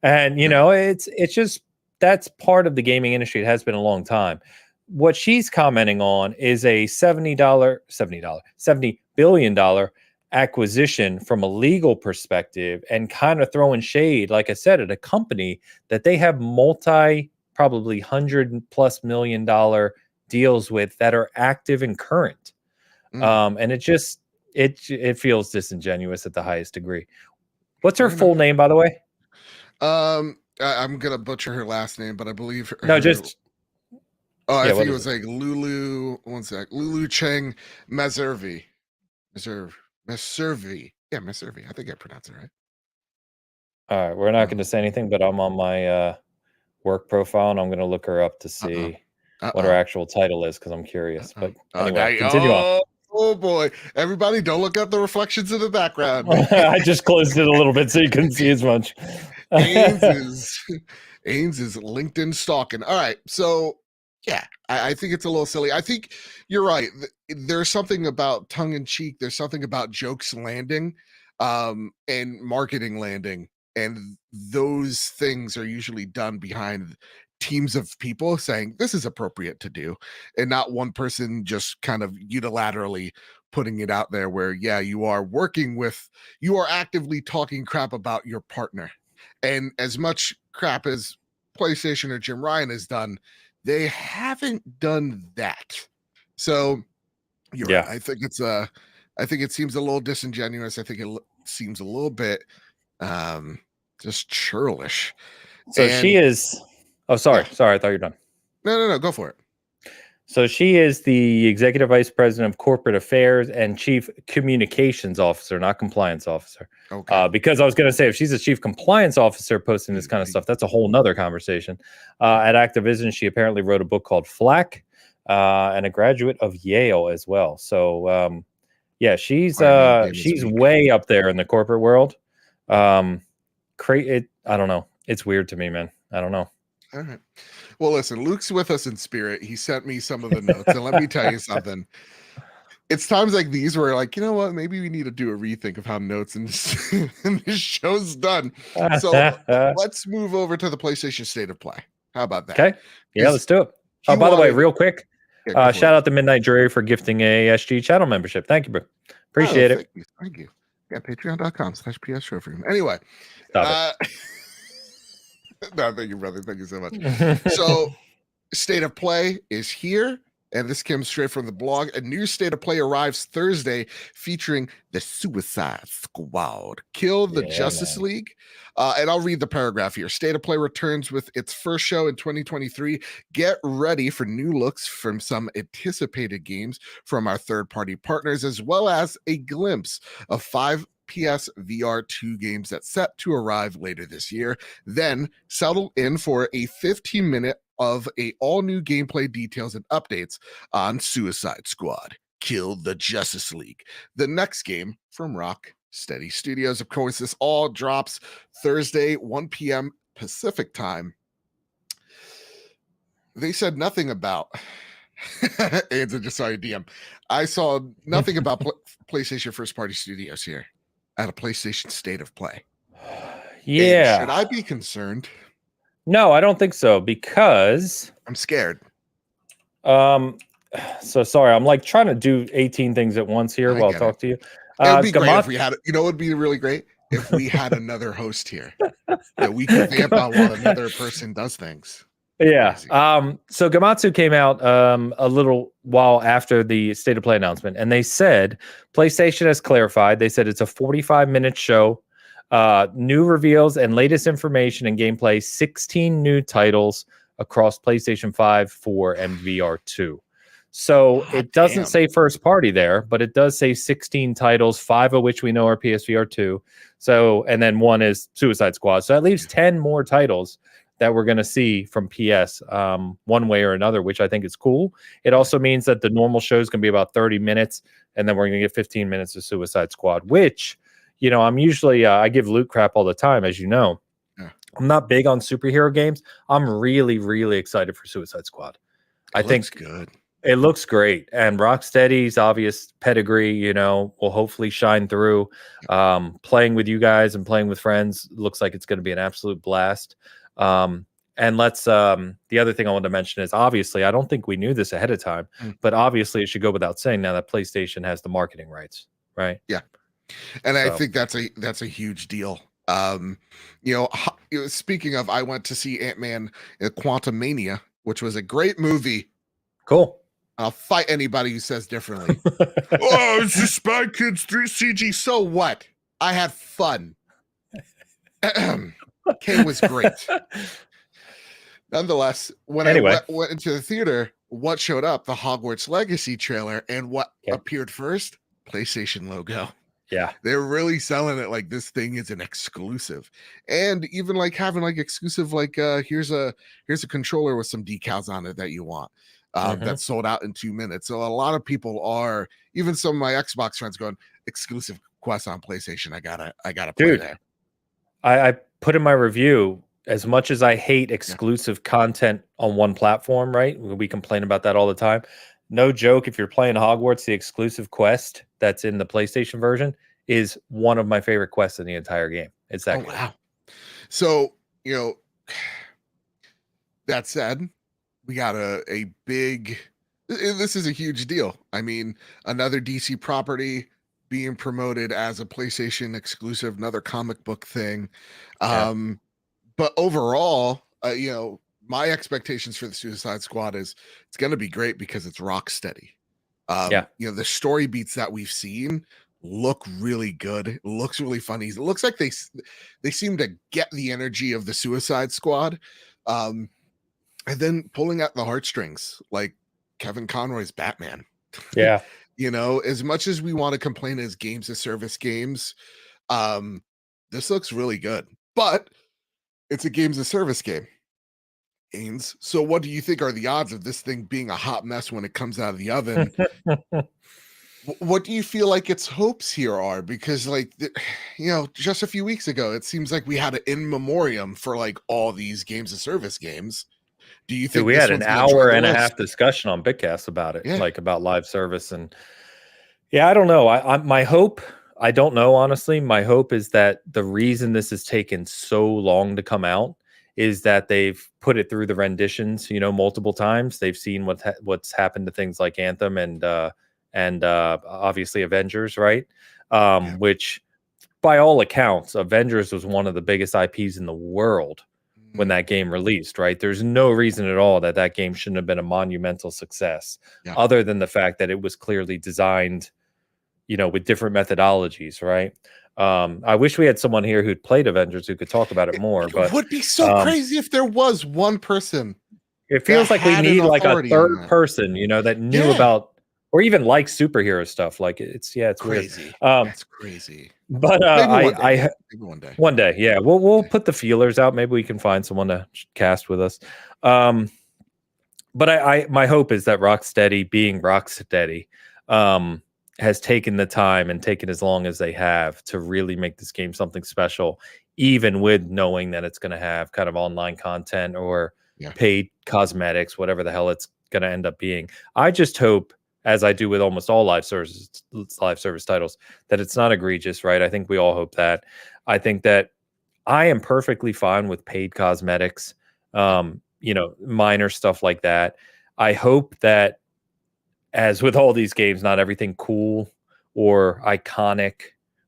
And, you know, it's just, that's part of the gaming industry. It has been a long time. What she's commenting on is a $70 billion acquisition from a legal perspective and kind of throwing shade, like I said, at a company that they have probably $100+ million deals with that are active and current. And it just, it feels disingenuous at the highest degree. What's her full name, by the way? I'm gonna butcher her last name, but I believe her. No, just. Oh, I think it was like Lulu. One sec, Lulu Cheng Meservi. Meservi. Yeah, Meservi. I think I pronounced it right. All right, we're not going to say anything, but I'm on my work profile, and I'm going to look her up to see what her actual title is because I'm curious. But anyway, continue on. Oh boy, everybody, don't look at the reflections in the background. I just closed it a little bit so you couldn't see as much. Ains is LinkedIn stalking. All right, so Yeah, I think it's a little silly. I think you're right. There's something about tongue in cheek. There's something about jokes landing, and marketing landing, and those things are usually done behind teams of people saying this is appropriate to do, and not one person just kind of unilaterally putting it out there. Where yeah, you are actively talking crap about your partner, and as much crap as PlayStation or Jim Ryan has done, they haven't done that. So you're right. I think it seems a little disingenuous. I think it seems a little bit just churlish. So she is. Oh, sorry. Yeah. Sorry. I thought you were done. No. Go for it. So she is the executive vice president of corporate affairs and chief communications officer, not compliance officer. Okay. Because I was going to say, if she's a chief compliance officer posting this kind of stuff, that's a whole nother conversation. At Activision, she apparently wrote a book called Flack, and a graduate of Yale as well. So yeah, she's way up there in the corporate world. I don't know. It's weird to me, man. I don't know. All right. Well, listen, Luke's with us in spirit. He sent me some of the notes, and let me tell you something. It's times like these where, like, you know what? Maybe we need to do a rethink of how notes and this show's done. So let's move over to the PlayStation State of Play. How about that? Okay. Yeah, let's do it. Oh, by the way, real quick, shout out to Midnight Jury for gifting a SG channel membership. Thank you, bro. Appreciate it. Thank you. Yeah, patreon.com/PS Show for him. Anyway. No, thank you, brother. Thank you so much. So, State of Play is here, and this comes straight from the blog. A new State of Play arrives Thursday featuring the Suicide Squad, Kill the Justice League. And I'll read the paragraph here. State of Play returns with its first show in 2023. Get ready for new looks from some anticipated games from our third-party partners, as well as a glimpse of 5 PS VR2 games that's set to arrive later this year. Then settle in for a 15-minute of all new gameplay details and updates on Suicide Squad, Kill the Justice League, the next game from Rocksteady Studios. Of course, this all drops Thursday, 1 p.m. Pacific time. They said nothing about Andrew, just sorry, DM. I saw nothing about PlayStation first party studios here at a PlayStation State of Play. Yeah. And should I be concerned? No, I don't think so, because I'm scared. So sorry, I'm like trying to do 18 things at once here while I talk to you. It would be great if we had, it would be really great if we had another host here that we could vamp on while another person does things. Yeah. So Gamatsu came out a little while after the State of Play announcement, and they said PlayStation has clarified. They said it's a 45-minute show, new reveals and latest information and gameplay, 16 new titles across PlayStation 5, 4, and VR2. So it doesn't say first party there, but it does say 16 titles, 5 of which we know are PSVR2. So, and then 1 is Suicide Squad. So at least 10 more titles that we're going to see from PS one way or another, which I think is cool. It also means that the normal show is going to be about 30 minutes, and then we're going to get 15 minutes of Suicide Squad, which, you know, I'm usually, I give Luke crap all the time, as you know. Yeah. I'm not big on superhero games. I'm really, really excited for Suicide Squad. I think good. It looks great, and Rocksteady's obvious pedigree, you know, will hopefully shine through. Playing with you guys and playing with friends looks like it's going to be an absolute blast. And let's the other thing I want to mention is, obviously, I don't think we knew this ahead of time, but obviously it should go without saying now that PlayStation has the marketing rights, right? Yeah, and I think that's a huge deal. You know, speaking of, I went to see Ant-Man Quantumania, which was a great movie. Cool. I'll fight anybody who says differently. Oh, it's just Spy Kids 3 CG. So what? I had fun. K was great. Nonetheless, when I went into the theater, what showed up? The Hogwarts Legacy trailer, and what appeared first? PlayStation logo. Yeah, they're really selling it like this thing is an exclusive, and even like having like exclusive, like here's a controller with some decals on it that you want. That sold out in 2 minutes. So a lot of people are, even some of my Xbox friends, going exclusive Quest on PlayStation. I gotta play there. I put in my review, as much as I hate exclusive content on one platform, right? We complain about that all the time. No joke, if you're playing Hogwarts, the exclusive quest that's in the PlayStation version is one of my favorite quests in the entire game. It's that good. Wow. So, that said, we got a big, this is a huge deal. I mean, another DC property being promoted as a PlayStation exclusive, another comic book thing. But overall, my expectations for the Suicide Squad is it's going to be great because it's Rocksteady. The story beats that we've seen look really good. It looks really funny. It looks like they seem to get the energy of the Suicide Squad, and then pulling at the heartstrings like Kevin Conroy's Batman. Yeah. As much as we want to complain as games as service games, this looks really good, but it's a games as service game. Ains. So what do you think are the odds of this thing being a hot mess when it comes out of the oven? What do you feel like its hopes here are? Because just a few weeks ago, it seems like we had an in memoriam for like all these games of service games. Do you think we had an hour and a half discussion on Bitcast about it, like about live service? And I don't know. My hope, I don't know, honestly. My hope is that the reason this has taken so long to come out is that they've put it through the renditions, multiple times. They've seen what's happened to things like Anthem and obviously Avengers, right? Which by all accounts, Avengers was one of the biggest IPs in the world when that game released, right? There's no reason at all that game shouldn't have been a monumental success, other than the fact that it was clearly designed, with different methodologies, right? I wish we had someone here who'd played Avengers who could talk about it more. But it would be so crazy if there was one person. It feels like we need like a third person, that knew about or even like superhero stuff. Like it's crazy. Weird. That's crazy. But maybe one day. Yeah, we'll put the feelers out. Maybe we can find someone to cast with us. But my hope is that Rocksteady, being Rocksteady, has taken the time and taken as long as they have to really make this game something special, even with knowing that it's going to have kind of online content or paid cosmetics, whatever the hell it's going to end up being. I just hope, as I do with almost all live service titles, that it's not egregious, right? I think we all hope that. I think that I am perfectly fine with paid cosmetics, minor stuff like that. I hope that, as with all these games, not everything cool or iconic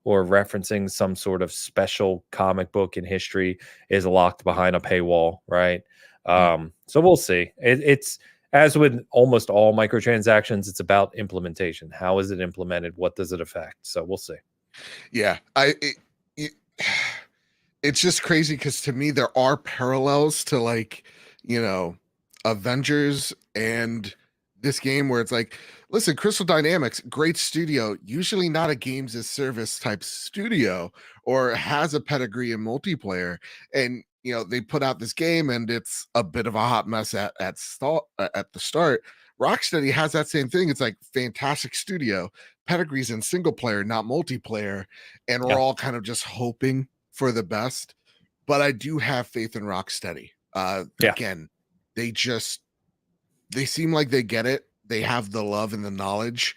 or referencing some sort of special comic book in history is locked behind a paywall, right? So we'll see. It's as with almost all microtransactions, it's about implementation. How is it implemented? What does it affect? So we'll see. Yeah, it's just crazy because to me there are parallels to Avengers and this game where it's like, listen, Crystal Dynamics, great studio, usually not a games as service type studio or has a pedigree in multiplayer, and they put out this game and it's a bit of a hot mess at the start. Rocksteady has that same thing. It's like fantastic studio, pedigrees in single player, not multiplayer, and we're all kind of just hoping for the best. But I do have faith in Rocksteady. Again, they seem like they get it. They have the love and the knowledge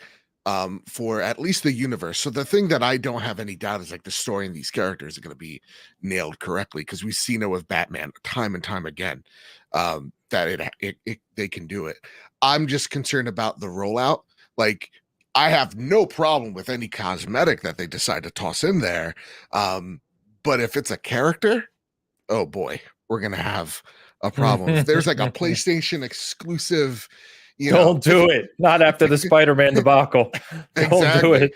for at least the universe. So the thing that I don't have any doubt is like the story and these characters are going to be nailed correctly, because we've seen it with Batman time and time again, that they can do it. I'm just concerned about the rollout. Like, I have no problem with any cosmetic that they decide to toss in there. But if it's a character, oh boy, we're going to have a problem. If there's like a PlayStation exclusive, don't do it. Not after the Spider-Man debacle. Don't do it.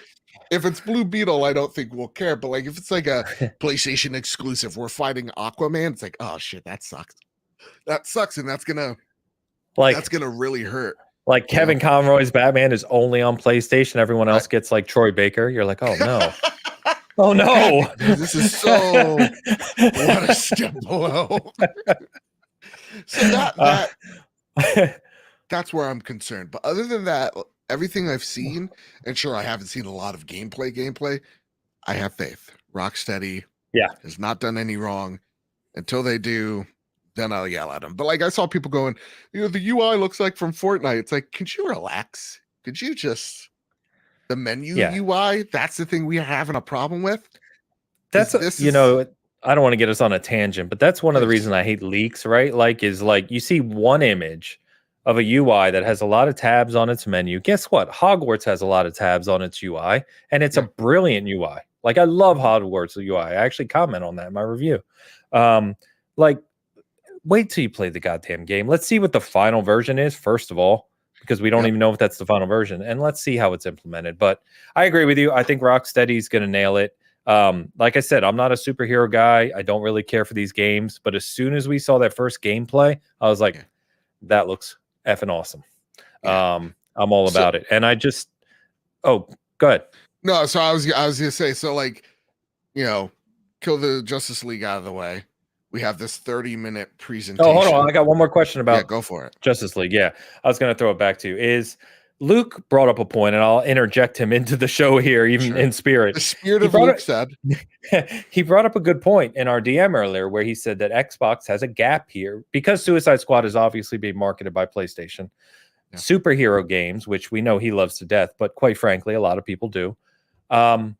If it's Blue Beetle, I don't think we'll care. But like, if it's like a PlayStation exclusive, we're fighting Aquaman. It's like, oh shit, that sucks. That sucks, and that's gonna really hurt. Like Kevin Conroy's Batman is only on PlayStation. Everyone else gets like Troy Baker. You're like, oh no. Oh no. This is so what a step below. So that's where I'm concerned. But other than that, everything I've seen, and sure, I haven't seen a lot of gameplay. I have faith. Rocksteady has not done any wrong. Until they do, then I'll yell at them. But like I saw people going, the UI looks like from Fortnite. It's like, could you relax? Could you just the menu UI? That's the thing we are having a problem with. That's I don't want to get us on a tangent, but that's one of the reasons I hate leaks, right? Like you see one image of a UI that has a lot of tabs on its menu. Guess what? Hogwarts has a lot of tabs on its UI, and it's a brilliant UI. Like I love Hogwarts UI. I actually comment on that in my review. Like wait till you play the goddamn game. Let's see what the final version is, first of all, because we don't even know if that's the final version, and let's see how it's implemented. But I agree with you. I think Rocksteady's going to nail it. Like I said, I'm not a superhero guy. I don't really care for these games, but as soon as we saw that first gameplay, I was like, that looks effing awesome. I'm all about it. And I just, go ahead. No, so I was gonna say, so like, kill the Justice League out of the way. We have this 30-minute presentation. Oh, hold on. I got one more question about go for it. Justice League. Yeah. I was going to throw it back to you. Is Luke brought up a point, and I'll interject him into the show here, even in spirit. The spirit of Luke said. He brought up a good point in our DM earlier where he said that Xbox has a gap here because Suicide Squad is obviously being marketed by PlayStation. Yeah. Superhero games, which we know he loves to death, but quite frankly, a lot of people do. Xbox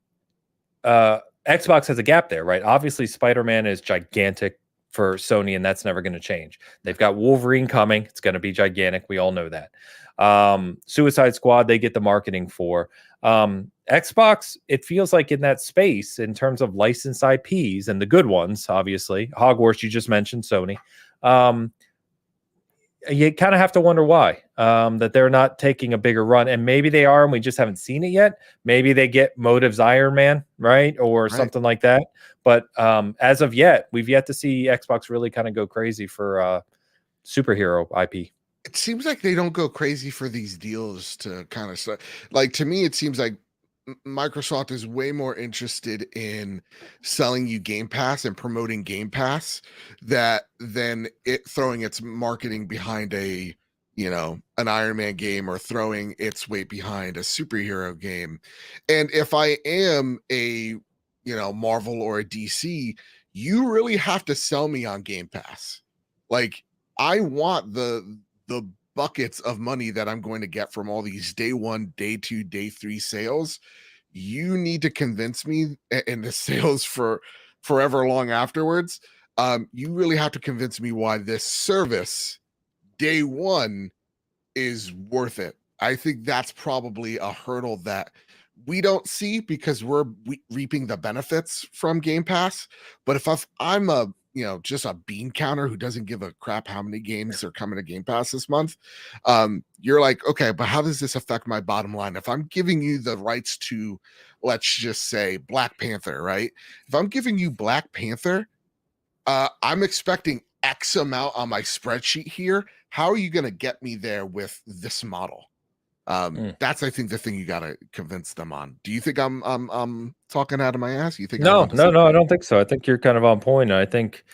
has a gap there, right? Obviously, Spider-Man is gigantic for Sony, and that's never going to change. They've got Wolverine coming. It's going to be gigantic. We all know that. Suicide Squad, they get the marketing for. Xbox, it feels like in that space, in terms of licensed IPs and the good ones, obviously, Hogwarts, you just mentioned Sony. You kind of have to wonder why that they're not taking a bigger run, and maybe they are, and we just haven't seen it yet. Maybe they get Motive's Iron Man, right, or something like that. But as of yet, we've yet to see Xbox really kind of go crazy for superhero IP. It seems like they don't go crazy for these deals to kind of like, to me, it seems like Microsoft is way more interested in selling you Game Pass and promoting Game Pass than it throwing its marketing behind an Iron Man game or throwing its weight behind a superhero game. And if I am a, Marvel or a DC, you really have to sell me on Game Pass. Like, I want the buckets of money that I'm going to get from all these day 1, day 2, day 3 sales. You need to convince me, and the sales for forever long afterwards. You really have to convince me why this service day 1 is worth it. I think that's probably a hurdle that we don't see because we're reaping the benefits from Game Pass. But if I'm just a bean counter who doesn't give a crap how many games are coming to Game Pass this month, you're like, okay, but how does this affect my bottom line? If I'm giving you the rights to, let's just say, Black Panther, right? If I'm giving you Black Panther, I'm expecting X amount on my spreadsheet here. How are you going to get me there with this model? That's, I think, the thing you got to convince them on. Do you think I'm talking out of my ass? You think no, I don't think so. I think you're kind of on point. I think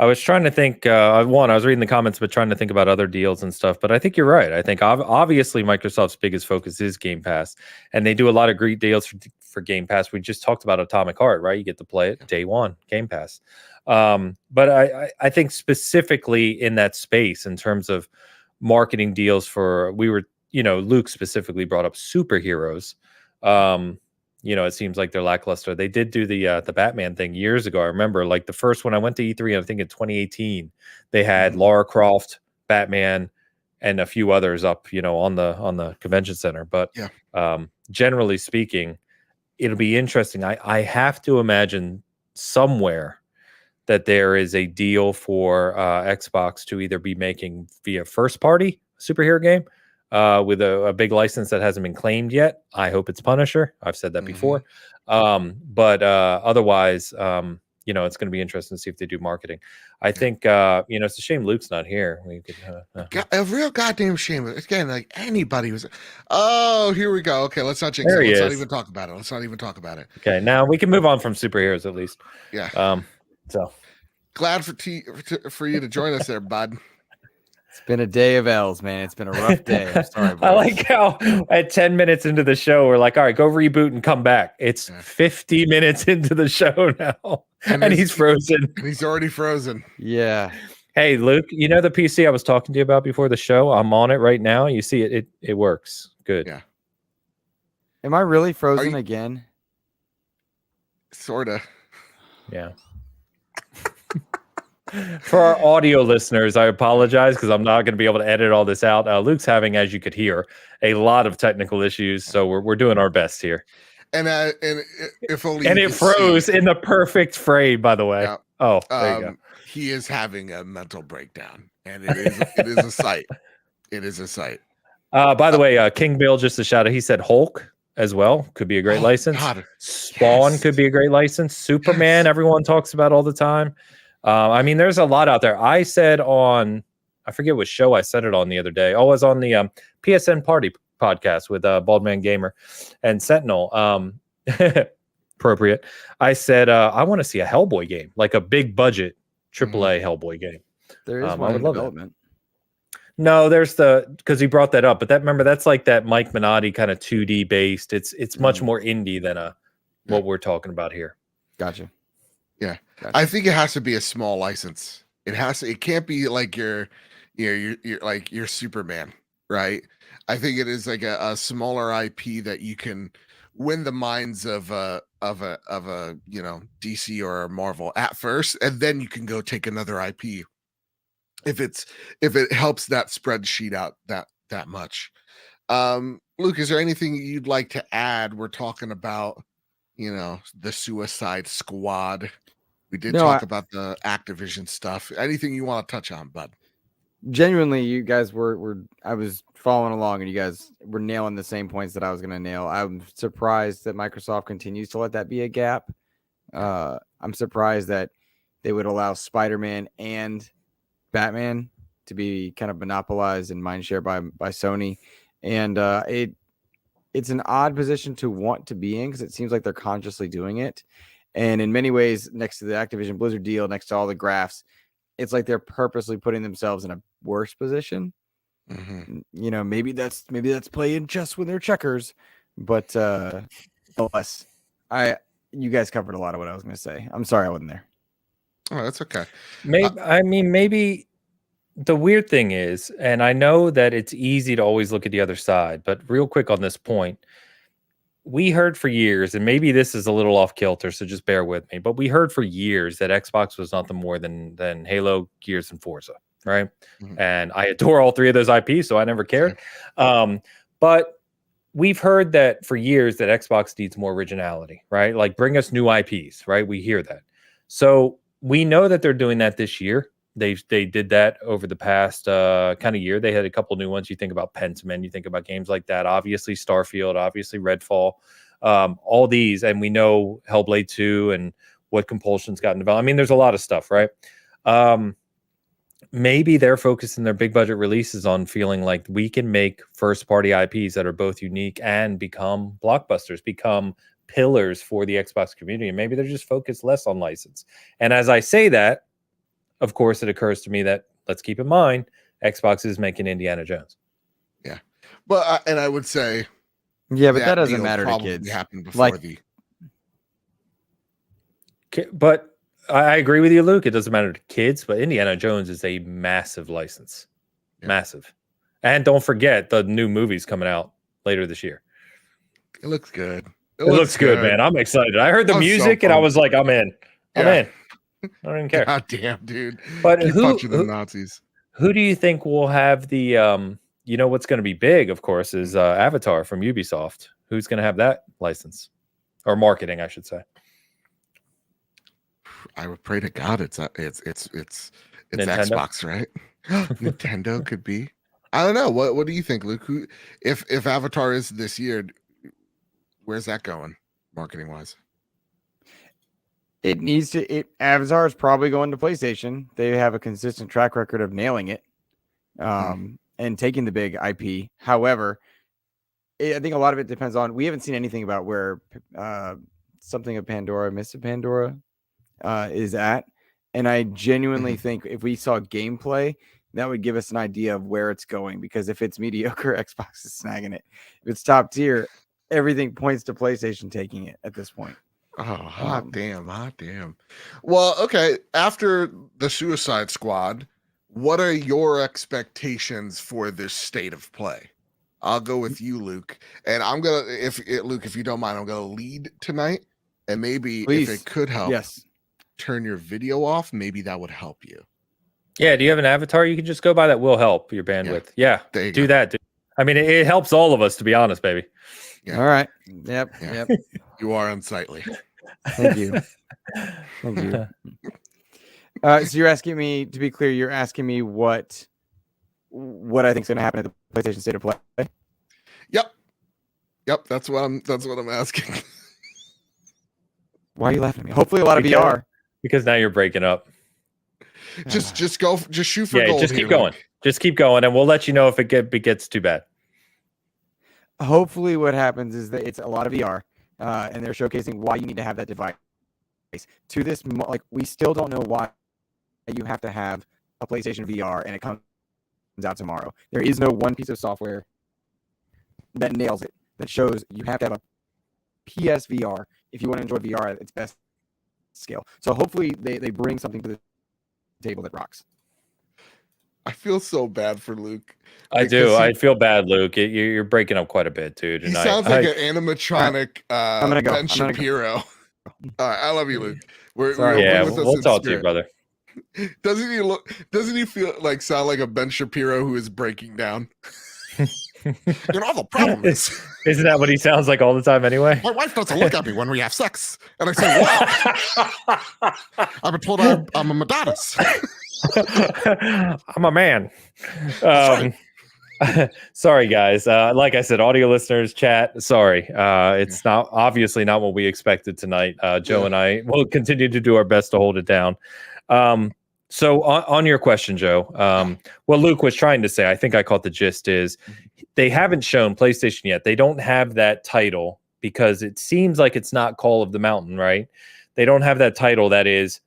I was trying to think. I was reading the comments, but trying to think about other deals and stuff. But I think you're right. I think obviously Microsoft's biggest focus is Game Pass, and they do a lot of great deals for Game Pass. We just talked about Atomic Heart, right? You get to play it day 1, Game Pass. But I think specifically in that space, in terms of marketing deals Luke specifically brought up superheroes. It seems like they're lackluster. They did do the Batman thing years ago. I remember, like, the first one I went to E3, I think in 2018, they had Lara Croft, Batman, and a few others up, on the convention center. But generally speaking, it'll be interesting. I have to imagine somewhere that there is a deal for Xbox to either be making via first party superhero game with a big license that hasn't been claimed yet. I hope it's Punisher. I've said that before. But otherwise, it's going to be interesting to see if they do marketing. I think, it's a shame Luke's not here. We could, a real goddamn shame. Again, like, anybody was. Oh, here we go. Okay, let's not jinx it. Let's not even talk about it. Okay, now we can move on from superheroes at least. Yeah. So glad for you to join us there, bud. It's been a day of L's, man. It's been a rough day. I'm sorry, boys. I like how at 10 minutes into the show, we're like, all right, go reboot and come back. It's 50 minutes into the show now, and he's frozen. And he's already frozen. Yeah. Hey, Luke, you know the PC I was talking to you about before the show? I'm on it right now. You see it. It works. Good. Yeah. Am I really frozen again? Sorta. Yeah. For our audio listeners, I apologize because I'm not going to be able to edit all this out. Luke's having, as you could hear, a lot of technical issues, so we're doing our best here. And if only and it froze in the perfect frame, by the way. Yeah. Oh, there you go. He is having a mental breakdown, and it is a sight. It is a sight. By the way, King Bill, just a shout out. He said Hulk as well could be a great license. God. Spawn could be a great license. Superman, everyone talks about all the time. I mean, there's a lot out there. I said on, I forget what show I said it on the other day. Oh, I was on the PSN Party podcast with Baldman Gamer and Sentinel. Appropriate. I said, I want to see a Hellboy game, like a big budget AAA Hellboy game. There is one in development. No, there's because he brought that up, but remember, that's like that Mike Minotti kind of 2D based. It's much more indie than what we're talking about here. Gotcha. Yeah. Gotcha. I think it has to be a small license. It can't be like your Superman, right? I think it is like a smaller IP that you can win the minds of DC or Marvel at first, and then you can go take another IP if it helps that spreadsheet out that much. Luke, is there anything you'd like to add? We're talking about the Suicide Squad. We did talk about the Activision stuff. Anything you want to touch on, bud? Genuinely, you guys I was following along, and you guys were nailing the same points that I was going to nail. I'm surprised that Microsoft continues to let that be a gap. I'm surprised that they would allow Spider-Man and Batman to be kind of monopolized and mindshare by Sony. And it's an odd position to want to be in because it seems like they're consciously doing it. And in many ways, next to the Activision Blizzard deal, next to all the graphs, it's like they're purposely putting themselves in a worse position. Mm-hmm. Maybe that's playing chess with their checkers, but nonetheless, you guys covered a lot of what I was going to say. I'm sorry I wasn't there. Oh, that's okay. Maybe the weird thing is, and I know that it's easy to always look at the other side, but real quick on this point, we heard for years, and maybe this is a little off kilter, so just bear with me, but we heard for years that Xbox was nothing more than Halo, Gears, and Forza, right? Mm-hmm. And I adore all three of those IPs, so I never cared. But we've heard that for years that Xbox needs more originality, right? Like bring us new IPs, right? We hear that. So we know that they're doing that this year. They did that over the past kind of year. They had a couple new ones. You think about Pentiment, you think about games like that. Obviously Starfield, obviously Redfall, all these. And we know Hellblade 2 and what Compulsion's gotten developed. I mean, there's a lot of stuff, right? Maybe they're focusing their big budget releases on feeling like we can make first party IPs that are both unique and become blockbusters, become pillars for the Xbox community. And maybe they're just focused less on license. And as I say that, of course, it occurs to me that let's keep in mind Xbox is making Indiana Jones. Yeah, but and I would say, yeah, but that doesn't matter to kids. Happened before But I agree with you, Luke. It doesn't matter to kids, but Indiana Jones is a massive license, massive. And don't forget the new movie's coming out later this year. It looks good. It looks good, man. I'm excited. I heard the music and I was like, I'm in. I'm in. I don't even care. God damn, dude. But keep punching the Nazis. Who do you think will have the what's going to be big, of course, is Avatar from Ubisoft. Who's going to have that license or marketing, I should say? I would pray to God it's Xbox, right? Nintendo could be. I don't know. What do you think, Luke? If Avatar is this year, where's that going marketing wise? It needs to. Avatar is probably going to PlayStation. They have a consistent track record of nailing it, and taking the big IP. However, I think a lot of it depends on. We haven't seen anything about where something of Pandora, Mists of Pandora, is at, and I genuinely think if we saw gameplay, That would give us an idea of where it's going, because if it's mediocre, Xbox is snagging it. If it's top tier, everything points to PlayStation taking it at this point. Oh, hot damn. Well, okay. After the Suicide Squad, what are your expectations for this state of play? I'll go with you, Luke. And I'm gonna, Luke, if you don't mind, I'm gonna lead tonight. And maybe Please. if it could help, Yes. turn your video off. Maybe that would help you. Yeah. Do you have an avatar you can just go by that will help your bandwidth? Yeah. There you do go. that. Dude. I mean, it helps all of us, to be honest, baby. Yeah. All right. Yep. Yeah. Yep. You are unsightly. Thank you. Thank you. So you're asking me, to be clear, you're asking me what I think is going to happen at the PlayStation State of Play. Yep. That's what I'm asking. Why are you laughing at me? Hopefully, a lot of VR. Because now you're breaking up. Just shoot for Yeah, gold. just keep here, going. Luke. Just keep going, and we'll let you know if it gets too bad. Hopefully, what happens is that it's a lot of VR, and they're showcasing why you need to have that device. To this, like, we still don't know why you have to have a PlayStation VR, and it comes out tomorrow. There is no one piece of software that nails it, that shows you have to have a PSVR if you want to enjoy VR at its best scale. So hopefully they bring something to the table that rocks. I feel so bad for Luke. I do. I feel bad, Luke. You're breaking up quite a bit, dude. He sounds like an animatronic Ben Shapiro. All right, I love you, Luke. We'll talk to you, brother. Doesn't he feel like sound like a Ben Shapiro who is breaking down? The problem is, isn't that what he sounds like all the time anyway? My wife doesn't look at me when we have sex, and I say, "Wow, I've been told I'm a Madonna's." I'm a man. Right. Sorry, guys. Like I said, audio listeners, chat. Sorry, it's not obviously not what we expected tonight. Joe and I will continue to do our best to hold it down. So on your question, Joe, what Luke was trying to say, I think I caught the gist, is they haven't shown PlayStation yet. They don't have that title because it seems like it's not Call of the Mountain, right? They don't have that title that it's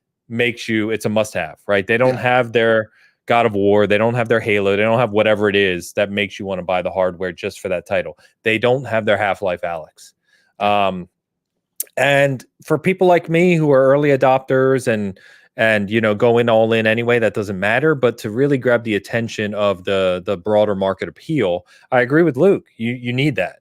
a must-have, right? They don't have their God of War. They don't have their Halo. They don't have whatever it is that makes you want to buy the hardware just for that title. They don't have their Half-Life Alyx. And for people like me who are early adopters and going all in anyway, that doesn't matter. But to really grab the attention of the broader market appeal, I agree with Luke. You need that.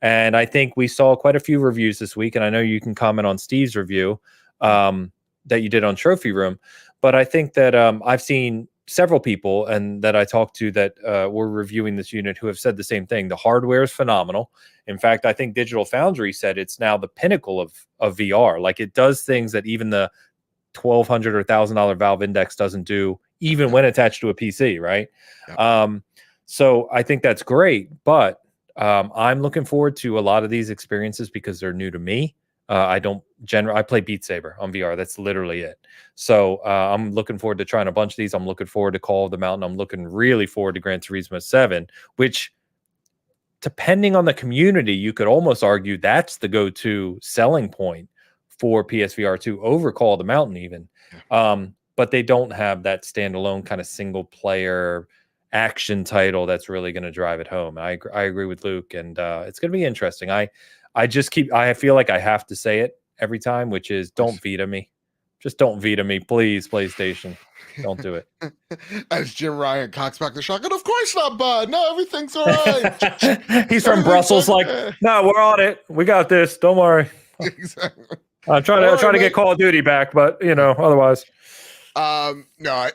And I think we saw quite a few reviews this week, and I know you can comment on Steve's review that you did on Trophy Room. But I think that I've seen several people and that I talked to that were reviewing this unit who have said the same thing. The hardware is phenomenal. In fact, I think Digital Foundry said it's now the pinnacle of VR. Like, it does things that even the $1,200 or $1,000 Valve Index doesn't do, even when attached to a PC, right? Yep. So I think that's great, but I'm looking forward to a lot of these experiences because they're new to me. I play Beat Saber on VR. That's literally it. So I'm looking forward to trying a bunch of these. I'm looking forward to Call of the Mountain. I'm looking really forward to Gran Turismo 7, which, depending on the community, you could almost argue that's the go-to selling point for PSVR2 over Call of the Mountain even. But they don't have that standalone kind of single player action title that's really going to drive it home. I agree with Luke, and it's going to be interesting. I feel like I have to say it every time, which is don't Vita me. Just don't Vita me, please, PlayStation. Don't do it. As Jim Ryan cocks back the shotgun, of course not, bud. No, everything's all right. He's from Brussels, like, no, we're on it. We got this. Don't worry. Exactly. I'm trying to get Call of Duty back, but otherwise. No,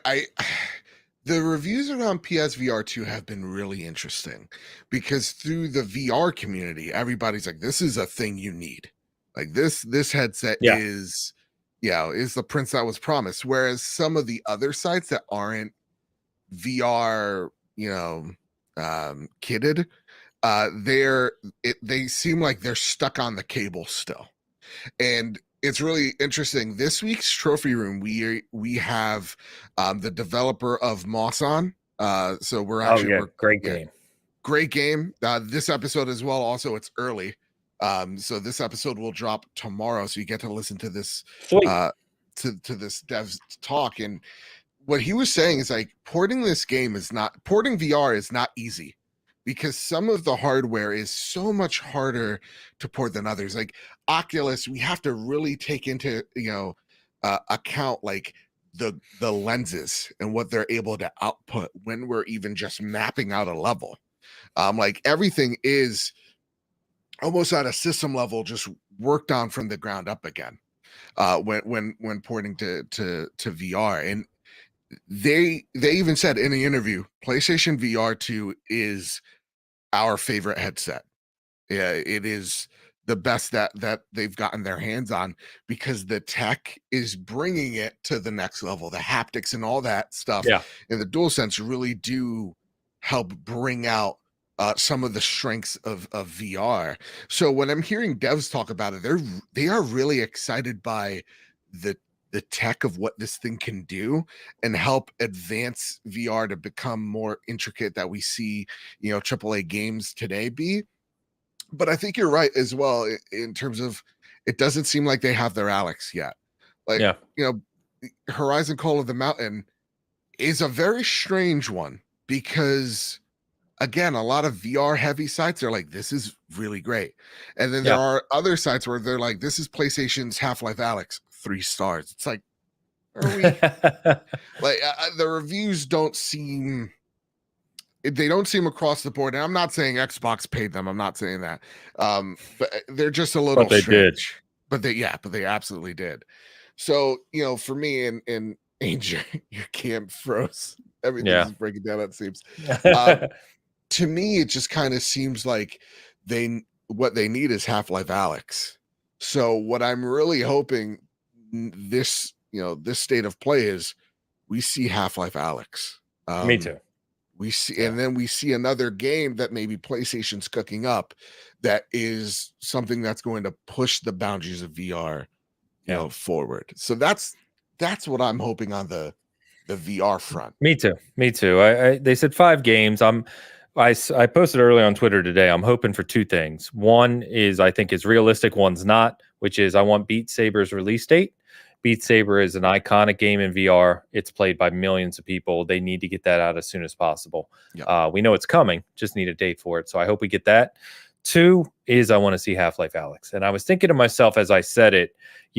the reviews around PSVR2 have been really interesting because through the VR community, everybody's like, this is a thing you need. Like this headset is the prince that was promised. Whereas some of the other sites that aren't VR, kitted, they seem like they're stuck on the cable still. And it's really interesting. This week's Trophy Room, we have the developer of Moss on. So we're actually great game. Great game. This episode as well. Also, it's early. So this episode will drop tomorrow. So you get to listen to this to this dev's talk. And what he was saying is like porting VR is not easy because some of the hardware is so much harder to port than others. Like Oculus, we have to really take into account like the lenses and what they're able to output when we're even just mapping out a level. Like everything is almost at a system level, just worked on from the ground up again. When porting to VR, and they even said in the interview, PlayStation VR2 is our favorite headset. Yeah, it is the best that they've gotten their hands on because the tech is bringing it to the next level. The haptics and all that stuff, and the DualSense really do help bring out some of the strengths of VR. So when I'm hearing devs talk about it, they are really excited by the tech of what this thing can do and help advance VR to become more intricate that we see, AAA games today be. But I think you're right as well in terms of it doesn't seem like they have their Alex yet. Like, Horizon Call of the Mountain is a very strange one because again, a lot of VR heavy sites are like, this is really great. And then there are other sites where they're like, this is PlayStation's Half-Life Alyx, 3 stars. It's like, are we like the reviews don't seem across the board. And I'm not saying Xbox paid them. I'm not saying that. But they're just a little strange. But they absolutely did. So, for me and Angel, your camp froze. Everything's breaking down, it seems. To me, it just kind of seems like what they need is Half-Life Alyx. So what I'm really hoping this state of play is we see Half-Life Alyx. Me too. We see, and then we see another game that maybe PlayStation's cooking up that is something that's going to push the boundaries of VR, forward. So that's what I'm hoping on the VR front. Me too. They said 5 games. I posted early on Twitter today. I'm hoping for 2 things. One is I think is realistic, one's not, which is I want Beat Saber's release date. Beat Saber is an iconic game in VR. It's played by millions of people. They need to get that out as soon as possible. We know it's coming, just need a date for it. So I hope we get that. 2 is I want to see Half-Life Alyx. And I was thinking to myself as I said it,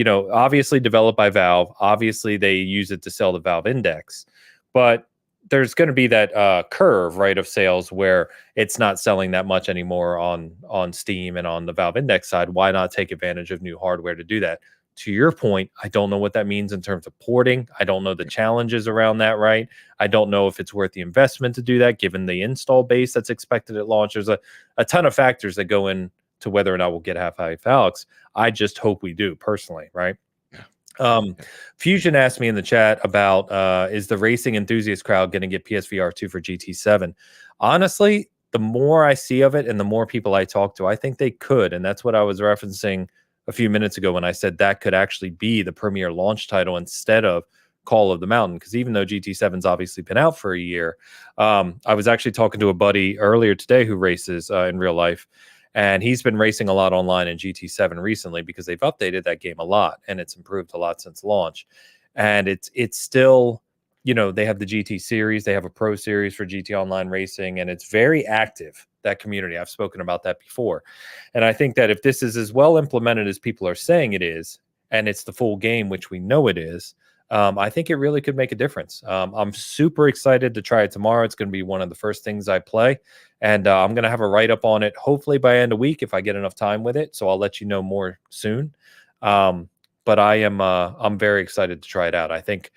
obviously developed by Valve. Obviously they use it to sell the Valve Index. But there's going to be that curve, right, of sales where it's not selling that much anymore on Steam and on the Valve Index side. Why not take advantage of new hardware to do that? To your point, I don't know what that means in terms of porting. I don't know the challenges around that, right? I don't know if it's worth the investment to do that, given the install base that's expected at launch. There's a ton of factors that go into whether or not we'll get Half-Life Alyx. I just hope we do, personally, right? Fusion asked me in the chat about is the racing enthusiast crowd going to get PSVR2 for GT7? Honestly, the more I see of it and the more people I talk to, I think they could. And that's what I was referencing a few minutes ago when I said that could actually be the premier launch title instead of Call of the Mountain. Because even though GT7's obviously been out for a year, I was actually talking to a buddy earlier today who races in real life. And he's been racing a lot online in GT7 recently because they've updated that game a lot and it's improved a lot since launch. And it's still, they have the GT series, they have a pro series for GT Online racing, and it's very active, that community. I've spoken about that before. And I think that if this is as well implemented as people are saying it is, and it's the full game, which we know it is, I think it really could make a difference. I'm super excited to try it tomorrow. It's going to be one of the first things I play. And I'm going to have a write-up on it, hopefully by end of week, if I get enough time with it. So I'll let you know more soon. But I'm very excited to try it out. I think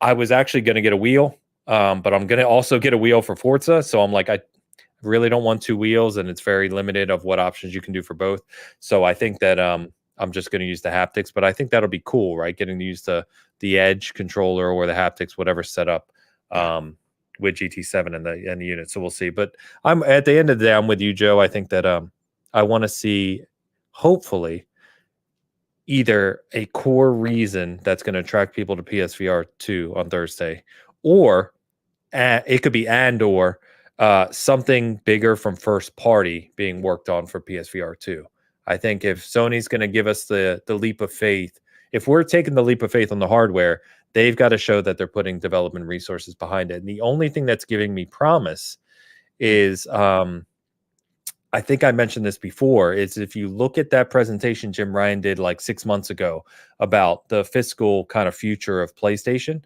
I was actually going to get a wheel, but I'm going to also get a wheel for Forza. So I'm like, I really don't want 2 wheels, and it's very limited of what options you can do for both. So I think that I'm just going to use the haptics, but I think that'll be cool, right? Getting to use the Edge controller or the haptics, whatever setup with GT7 and the unit. So we'll see. But I'm at the end of the day, I'm with you, Joe. I think that I want to see, hopefully, either a core reason that's going to attract people to PSVR 2 on Thursday, or it could be or something bigger from first party being worked on for PSVR 2. I think if Sony's going to give us the leap of faith, if we're taking the leap of faith on the hardware, they've got to show that they're putting development resources behind it. And the only thing that's giving me promise is, I think I mentioned this before, is if you look at that presentation Jim Ryan did like 6 months ago about the fiscal kind of future of PlayStation,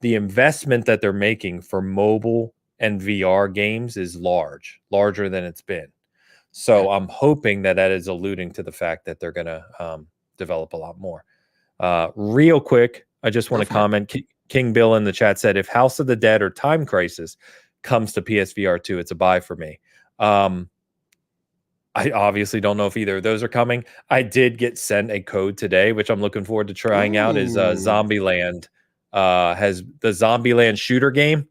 the investment that they're making for mobile and VR games is larger than it's been. So I'm hoping that is alluding to the fact that they're going to develop a lot more. Real quick, I just want to comment. King Bill in the chat said, if House of the Dead or Time Crisis comes to PSVR2, it's a buy for me. I obviously don't know if either of those are coming. I did get sent a code today, which I'm looking forward to trying out. Is Zombieland. Has the Zombieland shooter game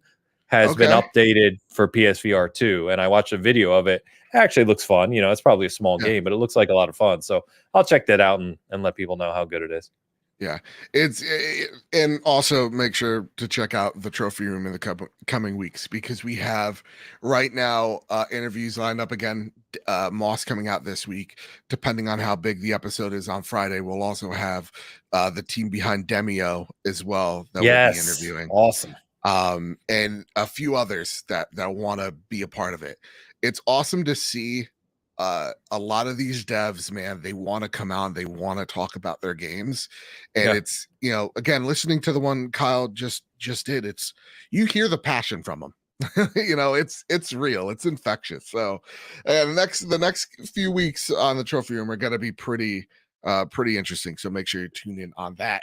has been updated for PSVR 2, and I watched a video of it. It actually looks fun. You know, it's probably a small game, but it looks like a lot of fun. So I'll check that out and let people know how good it is. Yeah, and also make sure to check out the trophy room in the coming weeks, because we have right now interviews lined up again. Moss coming out this week. Depending on how big the episode is on Friday, we'll also have the team behind Demio as well that we'll be interviewing. Awesome. And a few others that want to be a part of it. It's awesome to see. A lot of these devs, man, they want to come out and they want to talk about their games. And it's, you know, again, listening to the one Kyle just did, it's, you hear the passion from them. You know, it's real, it's infectious. So the next few weeks on the trophy room are going to be pretty interesting. So make sure you tune in on that.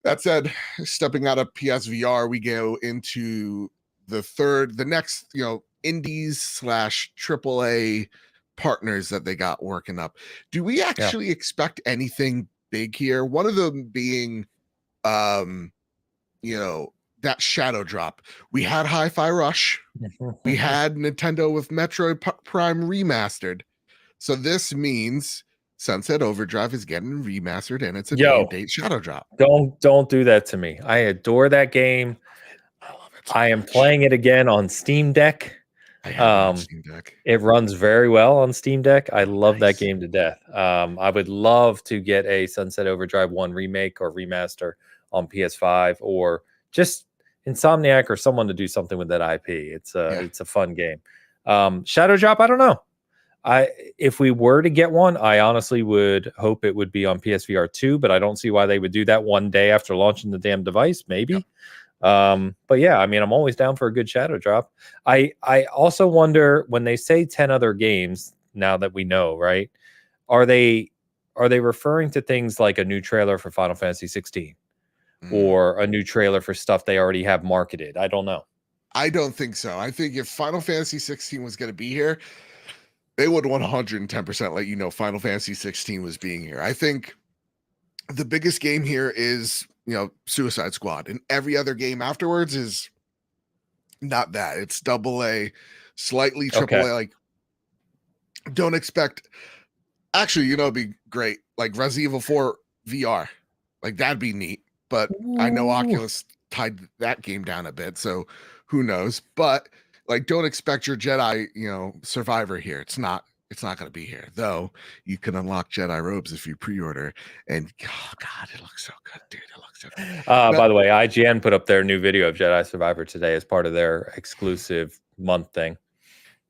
That said, stepping out of PSVR, we go into the next, you know, indies / AAA partners that they got working up. Do we actually expect anything big here? One of them being you know, that Shadow Drop. We had Hi-Fi Rush. We had Nintendo with Metroid Prime Remastered. So this means Sunset Overdrive is getting remastered, and it's a day-and-date Shadow Drop. Don't do that to me. I adore that game. I love it so I am much. playing it again on Steam Deck. I have it on Steam Deck. It runs very well on Steam Deck. I love that game to death. I would love to get a Sunset Overdrive 1 remake or remaster on PS5, or just Insomniac or someone to do something with that IP. It's a fun game. Shadow Drop, I don't know. If we were to get one, I honestly would hope it would be on PSVR 2, but I don't see why they would do that one day after launching the damn device. Maybe. But yeah, I mean, I'm always down for a good Shadow Drop. I also wonder, when they say 10 other games, now that we know, right? Are they referring to things like a new trailer for Final Fantasy 16 or a new trailer for stuff they already have marketed? I don't know. I don't think so. I think if Final Fantasy 16 was going to be here, they would 110% let you know Final Fantasy 16 was being here. I think the biggest game here is, you know, Suicide Squad, and every other game afterwards is not that. It's AA, slightly AAA. Like, don't expect. Actually, you know, it'd be great. Like Resident Evil 4 VR, like that'd be neat. But I know Oculus tied that game down a bit, so who knows? But like, don't expect your Jedi, you know, Survivor here. It's not going to be here, though. You can unlock Jedi robes if you pre-order, and oh god, it looks so good, dude. It looks so good. By the way, IGN put up their new video of Jedi Survivor today as part of their exclusive month thing.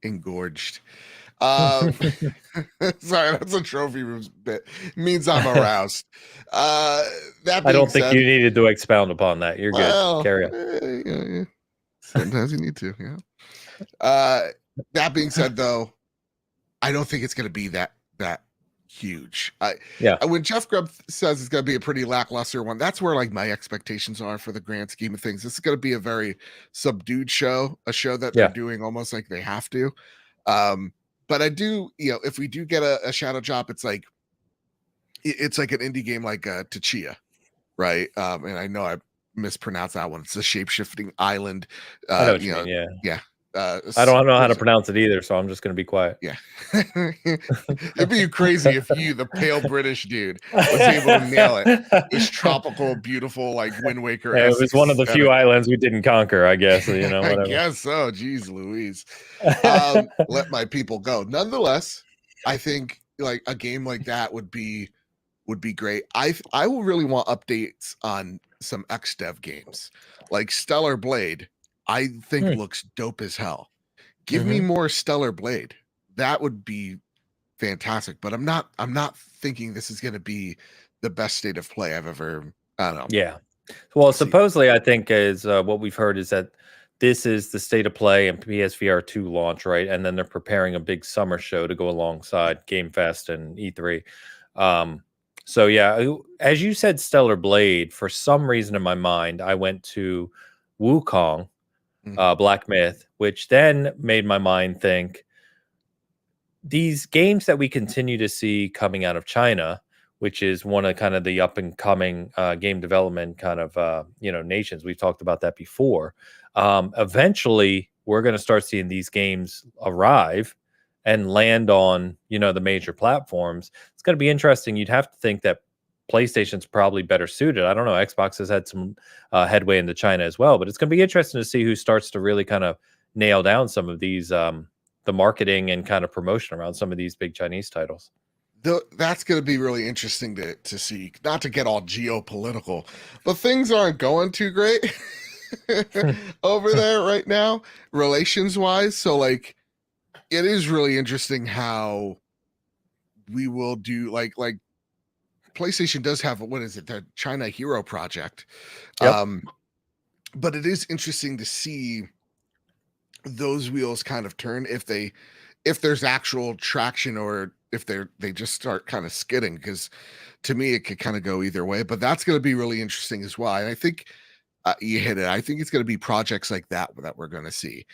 Engorged. Sorry, that's a trophy room bit. It means I'm aroused. That I don't think you needed to expound upon that. You're good. Carry on. Yeah. Sometimes you need to, yeah. That being said, though, I don't think it's going to be that huge. When Jeff Grubb says it's going to be a pretty lackluster one, that's where like my expectations are for the grand scheme of things. This is going to be a very subdued show, a show that they're doing almost like they have to. But I do, you know, if we do get a Shadow Drop, it's like an indie game like Tachia, right? And I know I mispronounced that one. It's a shape-shifting island. I know what you mean, yeah. I don't know how to pronounce it either, so I'm just going to be quiet. Yeah. It'd be crazy if you, the pale British dude, was able to nail it. This tropical, beautiful, like Wind Waker. Yeah, it was one of the few islands we didn't conquer, I guess. You know, whatever. I guess so. Jeez Louise. Let my people go. Nonetheless, I think like a game like that would be would be great. I will really want updates on some XDev games like Stellar Blade. I think looks dope as hell. Give me more Stellar Blade. That would be fantastic. But I'm not thinking this is going to be the best state of play I've ever. I don't know. Yeah. Well, supposedly, I think is what we've heard is that this is the state of play and PSVR2 launch, right? And then they're preparing a big summer show to go alongside Game Fest and E3. So yeah, as you said, Stellar Blade. For some reason in my mind, I went to Wukong, Black Myth, which then made my mind think these games that we continue to see coming out of China, which is one of kind of the up and coming game development kind of nations. We've talked about that before. Eventually, we're going to start seeing these games arrive and land on the major platforms. It's going to be interesting. You'd have to think that PlayStation's probably better suited. I don't know. Xbox has had some headway into China as well, but it's going to be interesting to see who starts to really kind of nail down some of these the marketing and kind of promotion around some of these big Chinese titles. That's going to be really interesting to see. Not to get all geopolitical, but things aren't going too great over there right now, relations wise. So like, it is really interesting how we will do like PlayStation does have, what is it, the China Hero Project. Yep. But it is interesting to see those wheels kind of turn if there's actual traction or if they just start kind of skidding, because to me it could kind of go either way. But that's going to be really interesting as well. And I think you hit it. I think it's going to be projects like that we're going to see.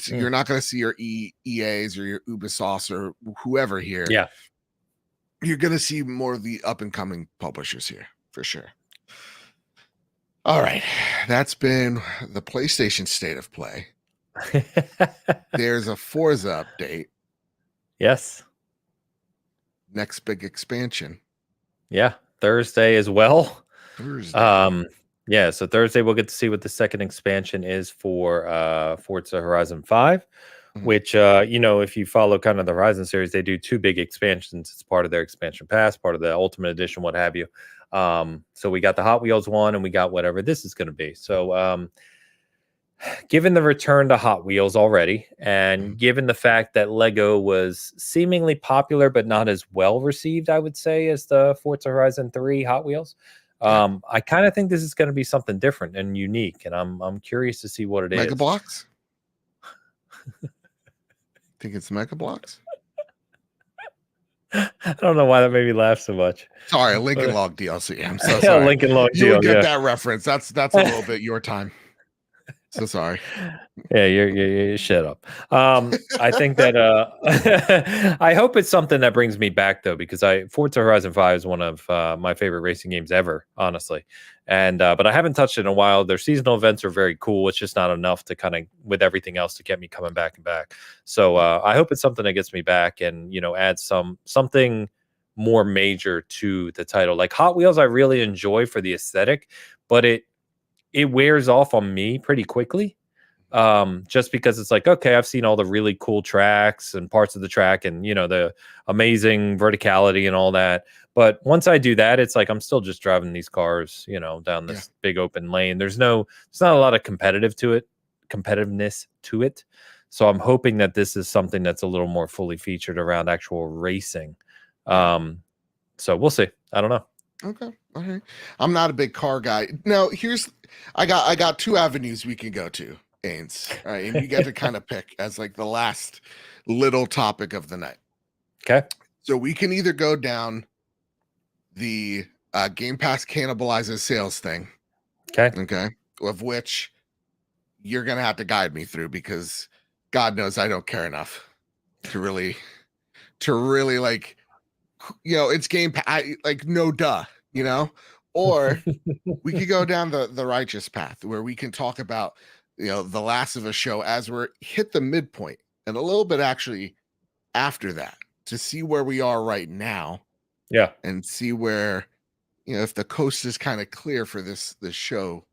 You're not going to see your EAs or your Ubisofts or whoever here. Yeah, you're going to see more of the up and coming publishers here for sure. All right, that's been the PlayStation state of play. There's a Forza update. Yes. Next big expansion. Yeah, Thursday as well. Thursday. Yeah, so Thursday we'll get to see what the second expansion is for Forza Horizon 5, which if you follow kind of the Horizon series, they do two big expansions. It's part of their expansion pass, part of the Ultimate Edition, what have you. So we got the Hot Wheels one and we got whatever this is going to be. So given the return to Hot Wheels already, and given the fact that Lego was seemingly popular but not as well received, I would say, as the Forza Horizon 3 Hot Wheels, I kind of think this is going to be something different and unique, and I'm curious to see what it is. Mega Bloks? Think it's Mega Bloks? I don't know why that made me laugh so much. Sorry, Lincoln Log DLC. I'm so sorry. Lincoln Log you would deal, get that reference. That's a little bit your time. So sorry. Yeah, you shut up. I think that I hope it's something that brings me back though, because Forza Horizon 5 is one of my favorite racing games ever, honestly. And but I haven't touched it in a while. Their seasonal events are very cool. It's just not enough to kind of with everything else to get me coming back and back. So I hope it's something that gets me back and adds something more major to the title. Like Hot Wheels, I really enjoy for the aesthetic, but it wears off on me pretty quickly. Just because it's like, okay, I've seen all the really cool tracks and parts of the track and, the amazing verticality and all that. But once I do that, it's like, I'm still just driving these cars, down this big open lane. There's not a lot of competitiveness to it. So I'm hoping that this is something that's a little more fully featured around actual racing. So we'll see. I don't know. Okay. All right. I'm not a big car guy. Now I got two avenues we can go to, Ains. All right. And you get to kind of pick as like the last little topic of the night. Okay. So we can either go down the Game Pass cannibalizes sales thing. Okay. Okay. Of which you're going to have to guide me through, because God knows I don't care enough to really like, it's Game Pass. No duh, or we could go down the righteous path where we can talk about, the Last of Us show as we're hit the midpoint and a little bit actually after that to see where we are right now. Yeah. And see where, if the coast is kind of clear for this show.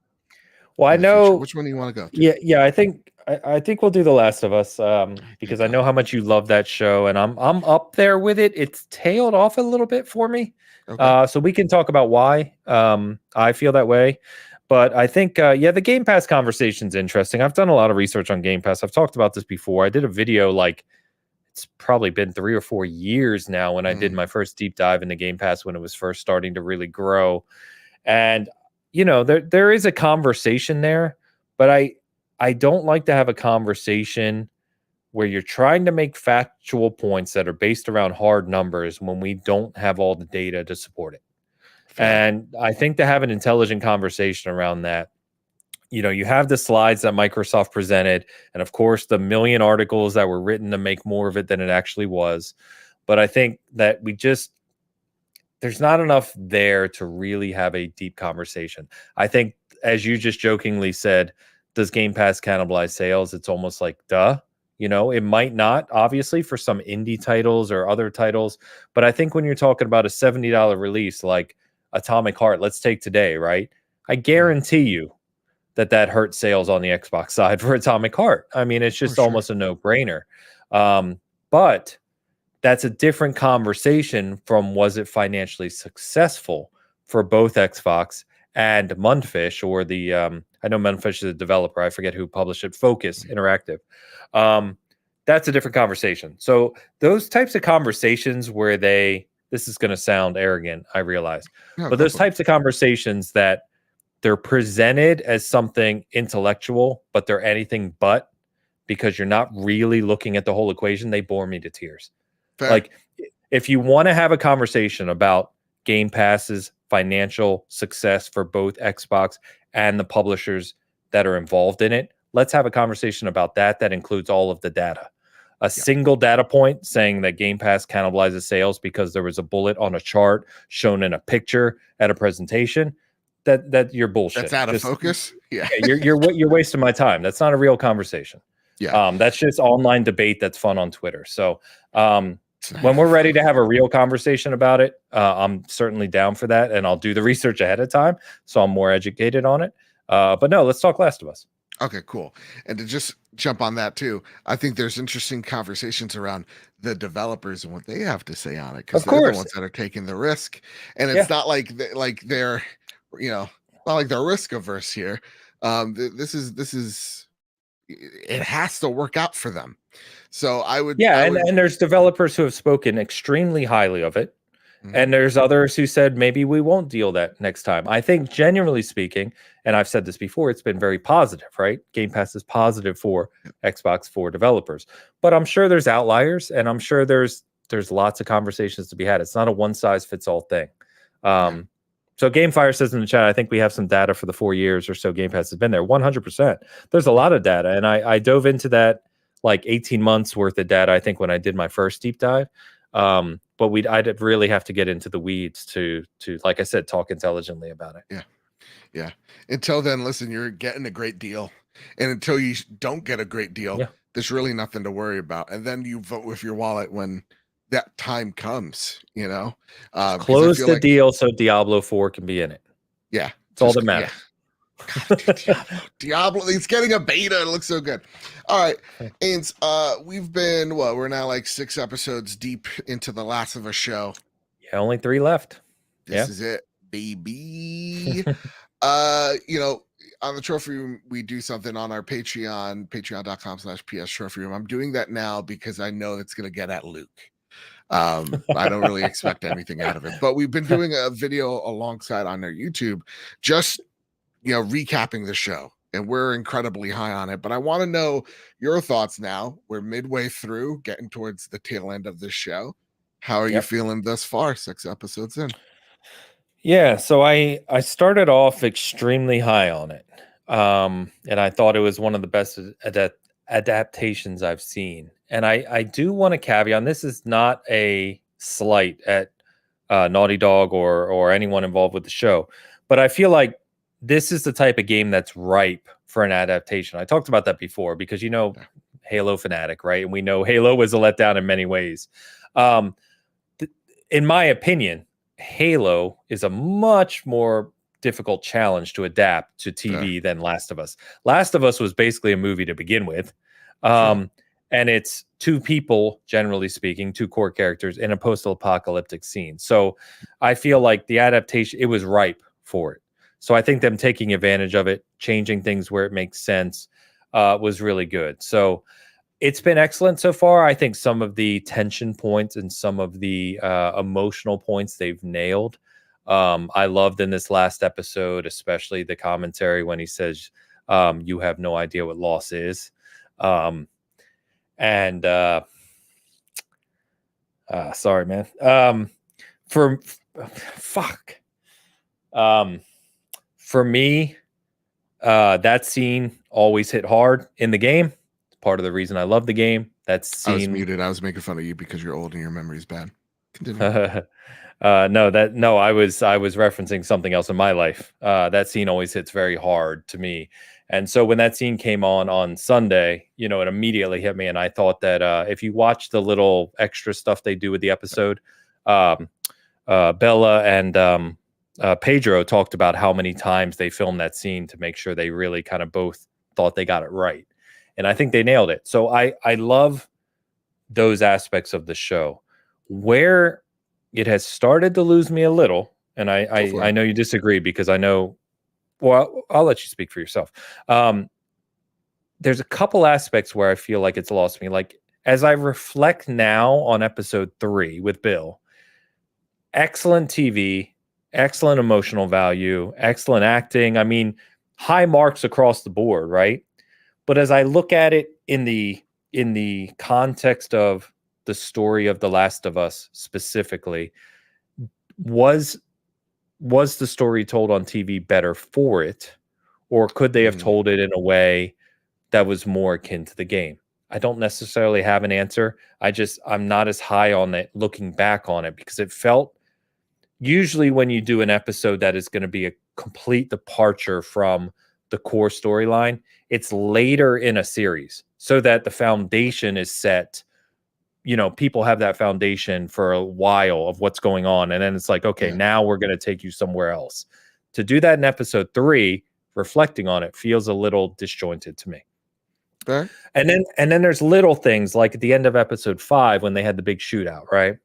Well, I in the future? know. Which one do you want to go to? Yeah. I think we'll do The Last of Us because I know how much you love that show, and I'm up there with it. It's tailed off a little bit for me, so we can talk about why I feel that way. But I think the Game Pass conversation's interesting. I've done a lot of research on Game Pass. I've talked about this before. I did a video like it's probably been 3 or 4 years now when I did my first deep dive into Game Pass when it was first starting to really grow. And there is a conversation there, but I don't like to have a conversation where you're trying to make factual points that are based around hard numbers when we don't have all the data to support it. Fair. And I think to have an intelligent conversation around that, you have the slides that Microsoft presented, and of course the million articles that were written to make more of it than it actually was. But I think that there's not enough there to really have a deep conversation. I think, as you just jokingly said, does Game Pass cannibalize sales? It's almost like, duh. It might not, obviously, for some indie titles or other titles. But I think when you're talking about a $70 release like Atomic Heart, let's take today, right? I guarantee you that hurt sales on the Xbox side for Atomic Heart. I mean, it's just almost a no-brainer. But that's a different conversation from was it financially successful for both Xbox and Mundfish, or the I know Mundfish is a developer. I forget who published it. Focus Interactive. That's a different conversation. So those types of conversations where this is going to sound arrogant, I realize, but those types of conversations that they're presented as something intellectual, but they're anything but, because you're not really looking at the whole equation, they bore me to tears. Fair. Like, if you want to have a conversation about Game Pass's financial success for both Xbox and the publishers that are involved in it, let's have a conversation about that includes all of the data. Single data point saying that Game Pass cannibalizes sales because there was a bullet on a chart shown in a picture at a presentation, that you're bullshit. That's out of focus. Yeah. You're wasting my time. That's not a real conversation. Yeah. That's just online debate that's fun on Twitter. So when we're ready to have a real conversation about it, I'm certainly down for that, and I'll do the research ahead of time so I'm more educated on it. But no, let's talk Last of Us. Okay, cool. And to just jump on that too, I think there's interesting conversations around the developers and what they have to say on it, because they're the ones that are taking the risk, and it's not like they're not like they're risk averse here. This is it has to work out for them. So and there's developers who have spoken extremely highly of it. And there's others who said maybe we won't deal that next time. I think, genuinely speaking, and I've said this before, it's been very positive, right? Game Pass is positive for Xbox, for developers. But I'm sure there's outliers, and I'm sure there's lots of conversations to be had. It's not a one-size-fits-all thing. So Gamefire says in the chat, I think we have some data for the 4 years or so Game Pass has been there. 100%. There's a lot of data, and I dove into that like 18 months worth of data, I think, when I did my first deep dive. But I'd really have to get into the weeds to, like I said, talk intelligently about it. Yeah. Until then, listen, you're getting a great deal. And until you don't get a great deal, there's really nothing to worry about. And then you vote with your wallet when that time comes, Close the deal so Diablo 4 can be in it. Yeah. It's all that matters. God, dude, Diablo, he's getting a beta. It looks so good. All right. Ains, we've been, we're now like 6 episodes deep into the Last of Us show. Yeah, only 3 left. This is it, baby. On the Trophy Room, we do something on our Patreon, patreon.com/PS Trophy Room. I'm doing that now because I know it's going to get at Luke. I don't really expect anything out of it, but we've been doing a video alongside on our YouTube, just recapping the show, and we're incredibly high on it. But I want to know your thoughts now. We're midway through, getting towards the tail end of this show. How are you feeling thus far, 6 episodes in? Yeah, so I started off extremely high on it, and I thought it was one of the best adaptations I've seen. And I do want to caveat, and this is not a slight at Naughty Dog or anyone involved with the show, but I feel this is the type of game that's ripe for an adaptation. I talked about that before because, Halo fanatic, right? And we know Halo was a letdown in many ways. In my opinion, Halo is a much more difficult challenge to adapt to TV than Last of Us. Last of Us was basically a movie to begin with. And it's two people, generally speaking, two core characters in a post-apocalyptic scene. So I feel like the adaptation, it was ripe for it. So I think them taking advantage of it, changing things where it makes sense, was really good. So it's been excellent so far. I think some of the tension points and some of the emotional points they've nailed. I loved in this last episode, especially the commentary when he says, you have no idea what loss is. Sorry, man. For me, that scene always hit hard in the game. It's part of the reason I love the game. That scene. I was muted. I was making fun of you because you're old and your memory's bad. Continue. I was referencing something else in my life. That scene always hits very hard to me. And so when that scene came on Sunday, it immediately hit me. And I thought that if you watch the little extra stuff they do with the episode, Bella and Pedro talked about how many times they filmed that scene to make sure they really kind of both thought they got it right. And I think they nailed it. So I love those aspects of the show. Where it has started to lose me a little, and I know you disagree because I know. Well, I'll let you speak for yourself. There's a couple aspects where I feel like it's lost me. Like as I reflect now on episode 3 with Bill, excellent TV, excellent emotional value, excellent acting. I mean, high marks across the board, right? But as I look at it in the context of the story of The Last of Us specifically, was the story told on TV better for it, or could they have told it in a way that was more akin to the game? I don't necessarily have an answer. I'm not as high on it looking back on it because it felt, usually when you do an episode that is going to be a complete departure from the core storyline, it's later in a series so that the foundation is set. People have that foundation for a while of what's going on. And then it's like, okay, now we're going to take you somewhere else. To do that in episode 3, reflecting on it, feels a little disjointed to me. Okay. And then there's little things like at the end of episode 5 when they had the big shootout, right?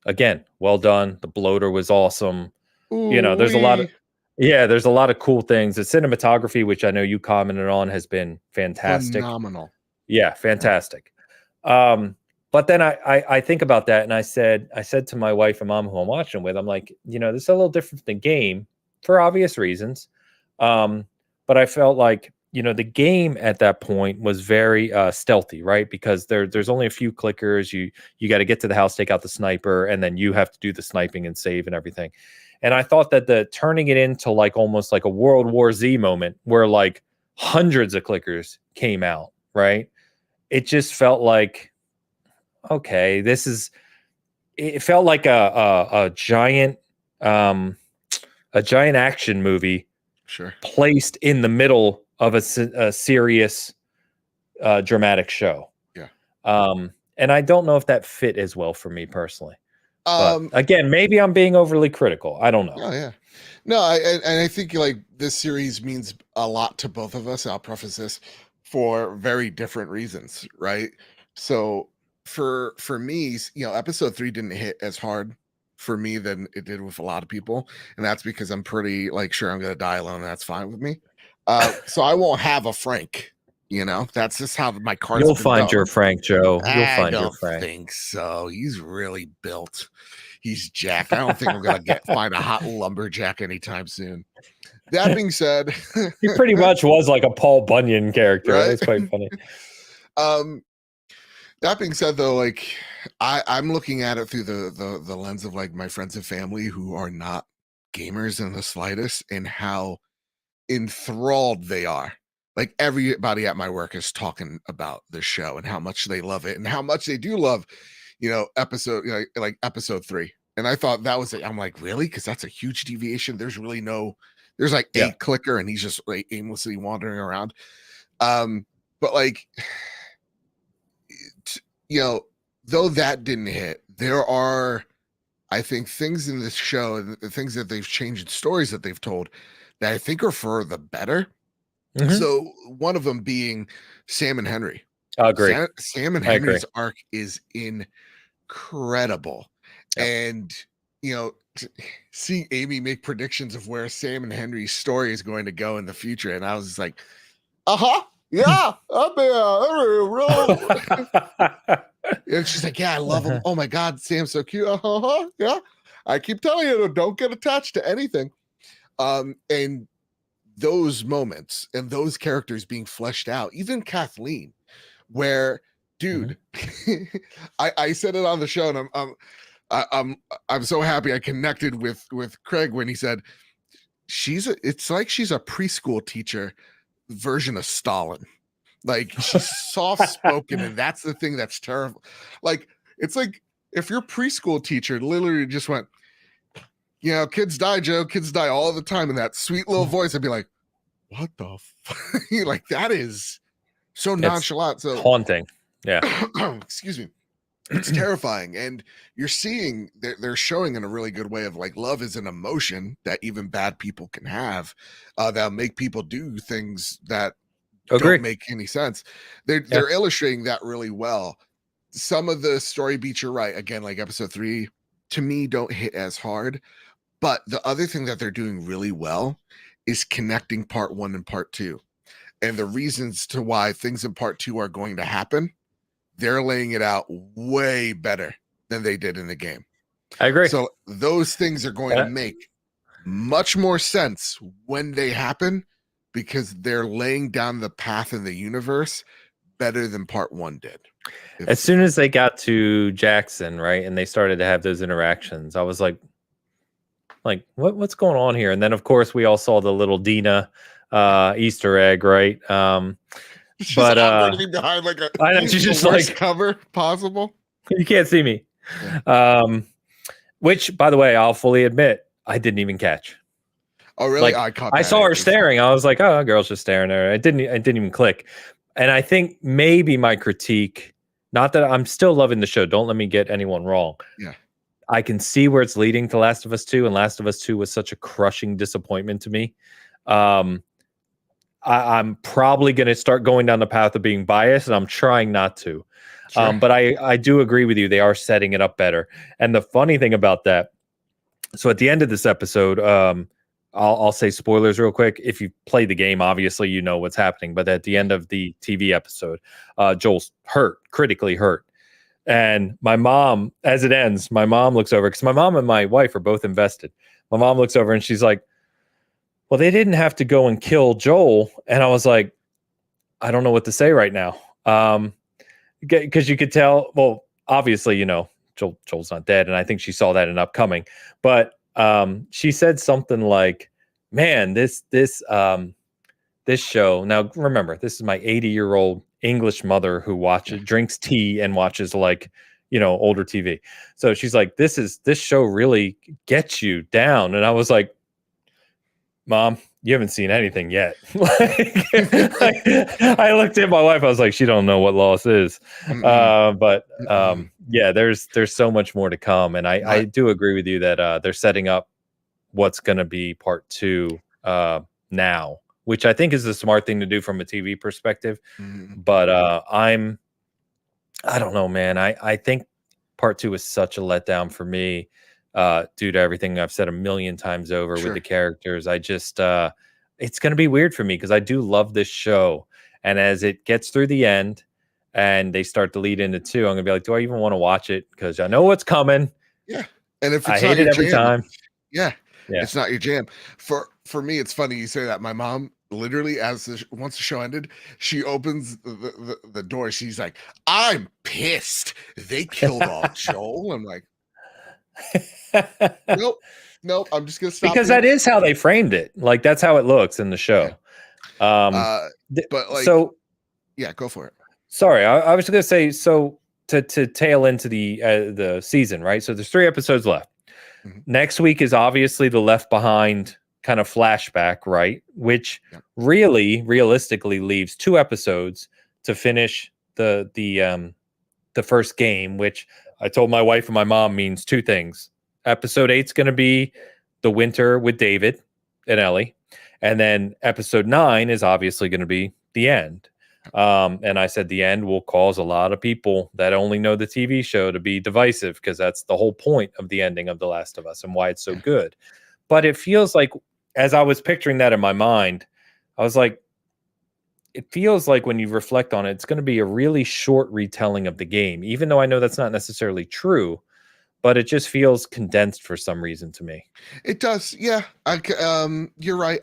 Again, well done. The bloater was awesome. There's a lot of cool things. The cinematography, which I know you commented on, has been fantastic. Phenomenal. Yeah, fantastic. But then I think about that and I said to my wife and mom who I'm watching with, I'm like, this is a little different than the game for obvious reasons. But I felt like, the game at that point was very stealthy, right? Because there's only a few clickers. You got to get to the house, take out the sniper, and then you have to do the sniping and save and everything. And I thought that the turning it into like almost like a World War Z moment where like hundreds of clickers came out, right? It just felt like, okay, it felt like a giant action movie, sure, placed in the middle of a serious dramatic show. Yeah. And I don't know if that fit as well for me personally. But again, maybe I'm being overly critical. I don't know. Oh yeah. No, I think like this series means a lot to both of us. I'll preface this for very different reasons, right? So for me, episode 3 didn't hit as hard for me than it did with a lot of people, and that's because I'm pretty like sure I'm gonna die alone, and that's fine with me. So I won't have a Frank. That's just how my cards. You'll find your Frank, Joe. You'll find your Frank. I don't think so. He's really built. He's jacked. I don't think I'm gonna find a hot lumberjack anytime soon. That being said, he pretty much was like a Paul Bunyan character. Right? It's quite funny. That being said, though, like I'm looking at it through the lens of like my friends and family who are not gamers in the slightest, and how enthralled they are. Like everybody at my work is talking about this show and how much they love it and how much they do love, episode like episode 3. And I thought that was it. I'm like, really? Because that's a huge deviation. There's really there's like a clicker and he's just like aimlessly wandering around. But like, though that didn't hit, there are I think things in this show and the things that they've changed, stories that they've told, that I think are for the better. So one of them being Sam and Henry. I agree. Sam and I agree. Henry's arc is incredible. Yep. And, you know, seeing Amy make predictions of where Sam and Henry's story is going to go in the future. And I was just like, yeah, and she's like, yeah, I love him. Oh my God, Sam's so cute. Yeah. I keep telling you, don't get attached to anything. And those moments and those characters being fleshed out, even Kathleen, where, dude, I said it on the show, and I'm so happy I connected with Craig when he said it's like she's a preschool teacher version of Stalin. Like, she's soft spoken, and that's the thing that's terrible. Like, it's like if your preschool teacher literally just went, you know, kids die, Joe, kids die all the time, in that sweet little voice, I'd be like, what the fuck? Like, that is so nonchalant. So haunting. Yeah. Excuse me. It's terrifying. And you're seeing they're showing in a really good way of, like, love is an emotion that even bad people can have, that'll make people do things that don't make any sense. They're illustrating that really well. Some of the story beats, you're right, again, like episode 3, to me, don't hit as hard. But the other thing that they're doing really well is connecting part 1 and part 2, and the reasons to why things in part 2 are going to happen. They're laying it out way better than they did in the game. I agree. So those things are going to make much more sense when they happen, because they're laying down the path in the universe better than part 1 did. As soon as they got to Jackson, right, and they started to have those interactions, I was like what's going on here? And then, of course, we all saw the little Dina Easter egg, right? She's but behind like I know, she's just like cover possible. You can't see me. Yeah. Which, by the way, I'll fully admit, I didn't even catch. Oh, really? Like, I saw her staring. I was like, oh, a girl's just staring at her. It didn't even click. And I think maybe my critique, not that I'm still loving the show, don't let me get anyone wrong. Yeah. I can see where it's leading to Last of Us 2, and Last of Us 2 was such a crushing disappointment to me. I'm probably going to start going down the path of being biased, and I'm trying not to. Sure. But I do agree with you. They are setting it up better. And the funny thing about that, so at the end of this episode, I'll say spoilers real quick. If you play the game, obviously you know what's happening. But at the end of the TV episode, Joel's hurt, critically hurt. And my mom, as it ends, my mom looks over, because my mom and my wife are both invested. My mom looks over and she's like, well, they didn't have to go and kill Joel. And I was like, I don't know what to say right now. Because you could tell, well, obviously, you know, Joel's not dead. And I think she saw that in Upcoming. But she said something like, man, this show, now remember, this is my 80-year-old English mother who drinks tea and watches, like, you know, older TV. So she's like, this show really gets you down. And I was like, Mom, you haven't seen anything yet. I looked at my wife. I was like, she don't know what loss is. But yeah, there's so much more to come. And I do agree with you that they're setting up what's going to be part 2 now, which I think is the smart thing to do from a TV perspective. But I don't know, man. I think part 2 is such a letdown for me. Due to everything I've said a million times over with the characters. I just, it's going to be weird for me, because I do love this show. And as it gets through the end and they start to lead into 2, I'm going to be like, do I even want to watch it? Because I know what's coming. Yeah. And if it's I hate it every time. Yeah. It's not your jam. For me, it's funny you say that. My mom, literally, once the show ended, she opens the door. She's like, I'm pissed. They killed off Joel. I'm like, nope, I'm just gonna stop, because that is how they framed it. Like, that's how it looks in the show. But like, so yeah, go for it. Sorry, I was gonna say, so to tail into the season, right? So there's 3 episodes left. Next week is obviously the Left Behind kind of flashback, right? Which realistically leaves 2 episodes to finish the first game, which I told my wife and my mom means 2 things. Episode 8's going to be the winter with David and Ellie. And then episode 9 is obviously going to be the end. And I said the end will cause a lot of people that only know the TV show to be divisive, because that's the whole point of the ending of The Last of Us and why it's so good. But it feels like, as I was picturing that in my mind, I was like, it feels like when you reflect on it, it's going to be a really short retelling of the game, even though I know that's not necessarily true. But it just feels condensed for some reason to me. It does, yeah. You're right.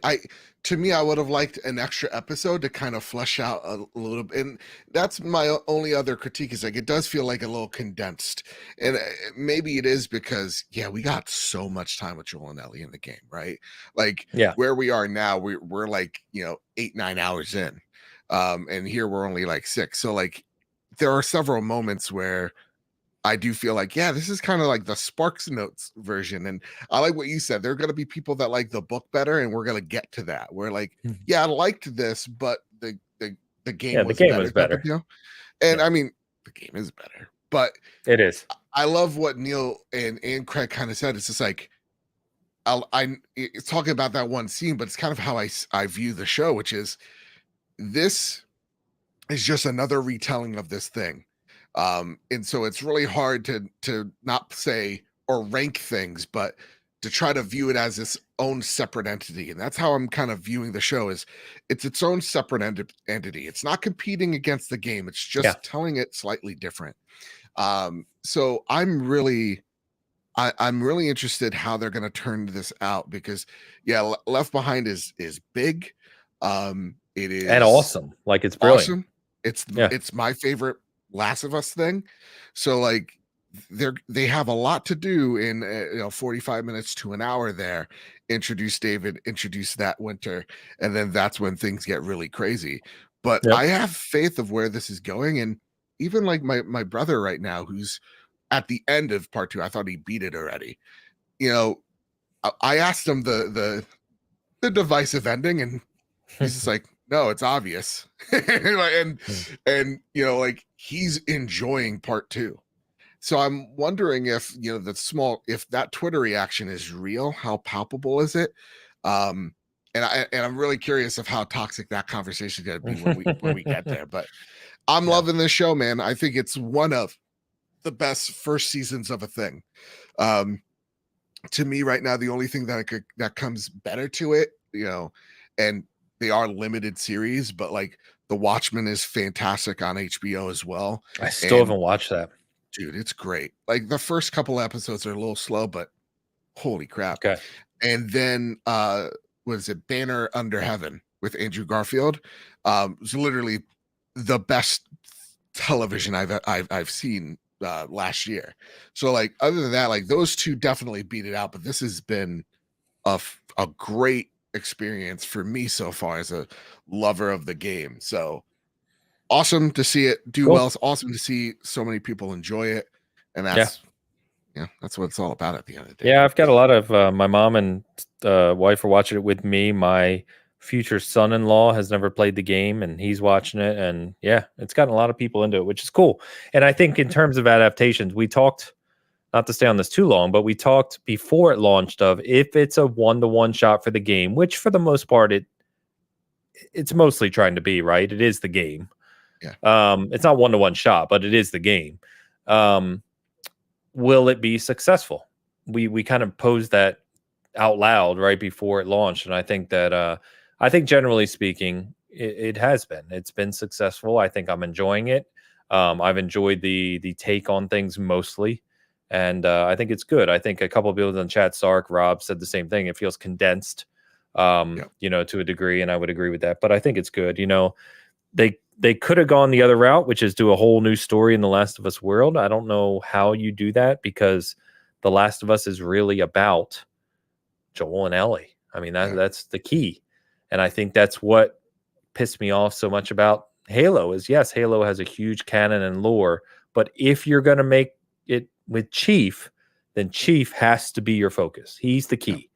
To me, I would have liked an extra episode to kind of flesh out a little bit. And that's my only other critique, is like, it does feel like a little condensed. And maybe it is because, we got so much time with Joel and Ellie in the game, right? Like, where we are now, we're like, 8-9 hours in. And here we're only like 6. So like, there are several moments where I do feel like, this is kind of like the Sparks Notes version. And I like what you said. There are going to be people that like the book better, and we're going to get to that. We're like, I liked this, but the game was better. And I mean, the game is better, but it is. I love what Neil and Craig kind of said. It's just like, it's talking about that one scene, but it's kind of how I view the show, which is, this is just another retelling of this thing. And so it's really hard to not say or rank things, but to try to view it as its own separate entity. And that's how I'm kind of viewing the show, is it's its own separate entity. It's not competing against the game. It's just telling it slightly different. So I'm really interested how they're going to turn this out, because Left Behind is big. It is, and awesome. Like, it's brilliant. Awesome. It's my favorite Last of Us thing. So like, they have a lot to do in 45 minutes to an hour there. Introduce David, introduce that winter, and then that's when things get really crazy. But I have faith of where this is going. And even like my brother right now, who's at the end of part 2, I thought he beat it already. I asked him the divisive ending, and he's just like, no, it's obvious. and like, he's enjoying part 2. So I'm wondering if, if that Twitter reaction is real, how palpable is it? And I'm really curious of how toxic that conversation is going to be when we get there. But I'm loving this show, man. I think it's one of the best first seasons of a thing. To me right now, the only thing that comes better to it, and they are limited series, but like The Watchmen is fantastic on HBO as well. I still haven't watched that. Dude, it's great. Like, the first couple episodes are a little slow, but holy crap. Okay. And then what is it? Banner Under Heaven with Andrew Garfield. It's literally the best television I've seen last year. So like, other than that, like, those two definitely beat it out, but this has been a great experience for me so far as a lover of the game. So awesome to see it do well. It's awesome to see so many people enjoy it, and that's that's what it's all about at the end of the day. I've got a lot of my mom and wife are watching it with me. My future son-in-law has never played the game, and he's watching it, and it's gotten a lot of people into it, which is cool. And I think in terms of adaptations, we talked, not to stay on this too long, but we talked before it launched of, if it's a 1-to-1 shot for the game, which for the most part it's mostly trying to be, right? It is the game. It's not 1-to-1 shot, but it is the game. Will it be successful? We kind of posed that out loud right before it launched, and I think that I think generally speaking, it has been. It's been successful. I think I'm enjoying it. I've enjoyed the take on things mostly. And I think it's good. I think a couple of people in the chat, Sark, Rob, said the same thing. It feels condensed, to a degree, and I would agree with that. But I think it's good. They could have gone the other route, which is do a whole new story in the Last of Us world. I don't know how you do that, because the Last of Us is really about Joel and Ellie. I mean, that's the key. And I think that's what pissed me off so much about Halo is, yes, Halo has a huge canon and lore, but if you're going to make it with Chief, then Chief has to be your focus. He's the key.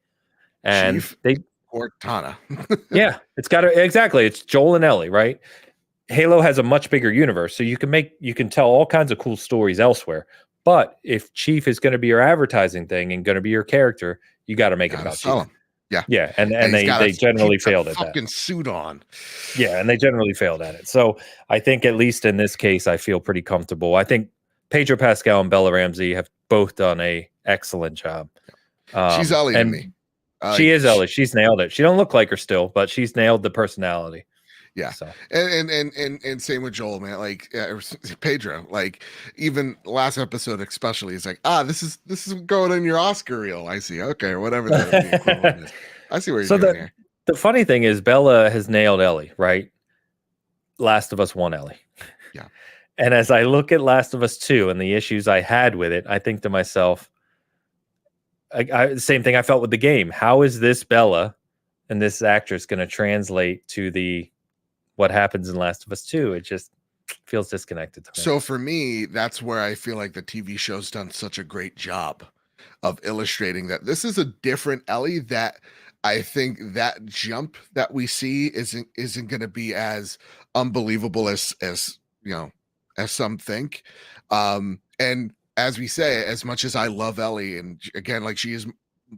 And Chief or Tana. It's got to, exactly. It's Joel and Ellie, right? Halo has a much bigger universe, so you can tell all kinds of cool stories elsewhere. But if Chief is going to be your advertising thing and going to be your character, you got to make it about Chief. Him. Yeah. Yeah. And he's they generally failed at that. Fucking suit on. Yeah. And they generally failed at it. So I think at least in this case, I feel pretty comfortable. I think Pedro Pascal and Bella Ramsey have both done a excellent job. She's Ellie to me. She is Ellie. She's nailed it. She don't look like her still, but she's nailed the personality. Yeah. So. And same with Joel, man. Like Pedro, like even last episode especially, he's like, this is going in your Oscar reel. I see. Okay, or whatever the equivalent is. I see where you're going here. The funny thing is Bella has nailed Ellie, right? Last of Us 1 Ellie. Yeah. And as I look at Last of Us 2 and the issues I had with it, I think to myself, same thing I felt with the game. How is this Bella and this actress going to translate to what happens in Last of Us 2? It just feels disconnected to me. So for me, that's where I feel like the TV show's done such a great job of illustrating that this is a different Ellie, that I think that jump that we see isn't going to be as unbelievable as some think. And as we say, as much as I love Ellie, and again, like she is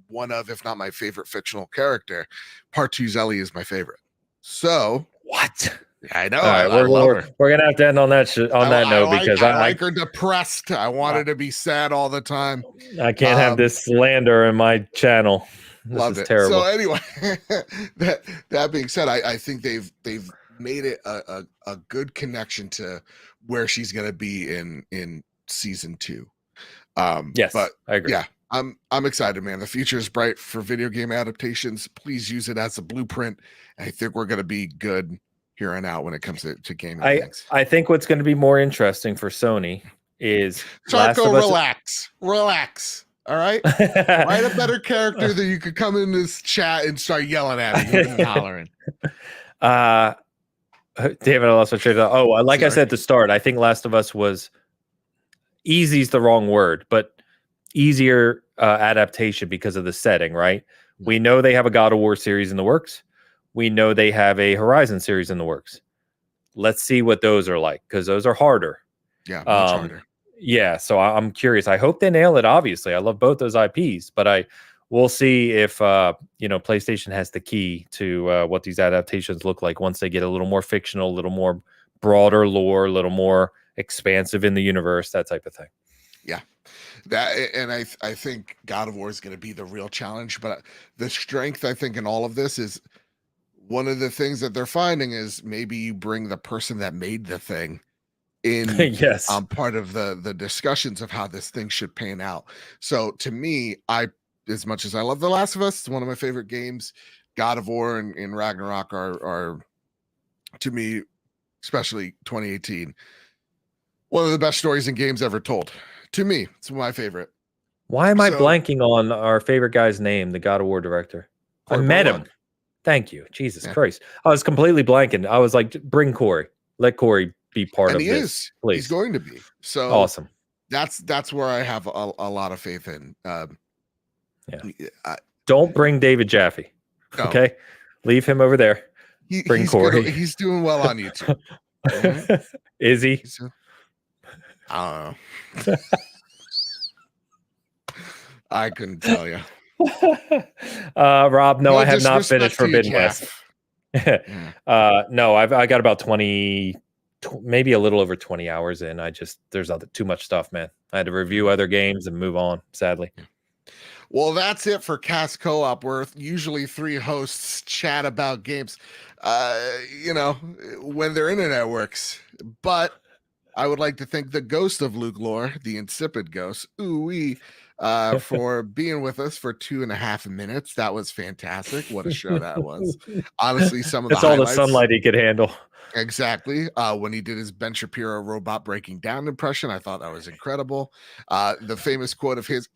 one of, if not my favorite fictional character, Part 2's Ellie is my favorite. So what? I know. All right, we're gonna have to end on that note because I like her depressed. I want her to be sad all the time. I can't have this slander in my channel. This is terrible. So anyway, that being said, I think they've made it a good connection to where she's gonna be in season 2. Yes, but I agree. Yeah, I'm excited, man. The future is bright for video game adaptations. Please use it as a blueprint. I think we're going to be good here and out when it comes to gaming things. I think what's going to be more interesting for Sony is Sarko, relax. All right, write a better character that you could come in this chat and start yelling at me and hollering. David, I lost my train of thought. Oh, like I said at the start, I think Last of Us was easy's the wrong word, but easier adaptation because of the setting, right? We know they have a God of War series in the works. We know they have a Horizon series in the works. Let's see what those are like, because those are harder. Yeah, much harder. Yeah, so I'm curious. I hope they nail it. Obviously, I love both those IPs, but we'll see if PlayStation has the key to what these adaptations look like once they get a little more fictional, a little more broader lore, a little more expansive in the universe, that type of thing. Yeah. I think God of War is going to be the real challenge, but the strength I think in all of this is one of the things that they're finding is maybe you bring the person that made the thing in yes, part of the discussions of how this thing should pan out. So to me, as much as I love The Last of Us, it's one of my favorite games. God of War and Ragnarok are to me, especially 2018, one of the best stories in games ever told. To me, it's my favorite. Why am I blanking on our favorite guy's name, the God of War director? I met him. Thank you. Jesus Christ. I was completely blanking. I was like, bring Corey. Let Corey be part of this. Please. He's going to be. So awesome. That's where I have a lot of faith in. Don't bring David Jaffe. No. Okay? Leave him over there. Bring Corey. He's doing well on YouTube. Is he? I don't know. I couldn't tell you. Rob, no, I have not finished Forbidden West. No, I got about 20, maybe a little over 20 hours in. There's too much stuff, man. I had to review other games and move on, sadly. Well, that's it for Cast Co-op, where usually 3 hosts chat about games, when their internet works. But I would like to thank the ghost of Luke Lore, the insipid ghost, for being with us for 2.5 minutes. That was fantastic. What a show that was. Honestly, some of the highlights. All the sunlight he could handle. Exactly. When he did his Ben Shapiro robot breaking down impression, I thought that was incredible. The famous quote of his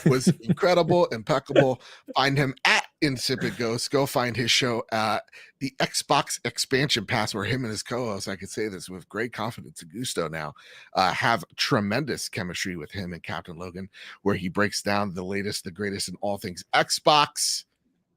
was incredible, impeccable. Find him at Insipid Ghost. Go find his show at the Xbox Expansion Pass, where him and his co-host, I could say this with great confidence and gusto now, have tremendous chemistry with him and Captain Logan, where he breaks down the latest, the greatest in all things Xbox.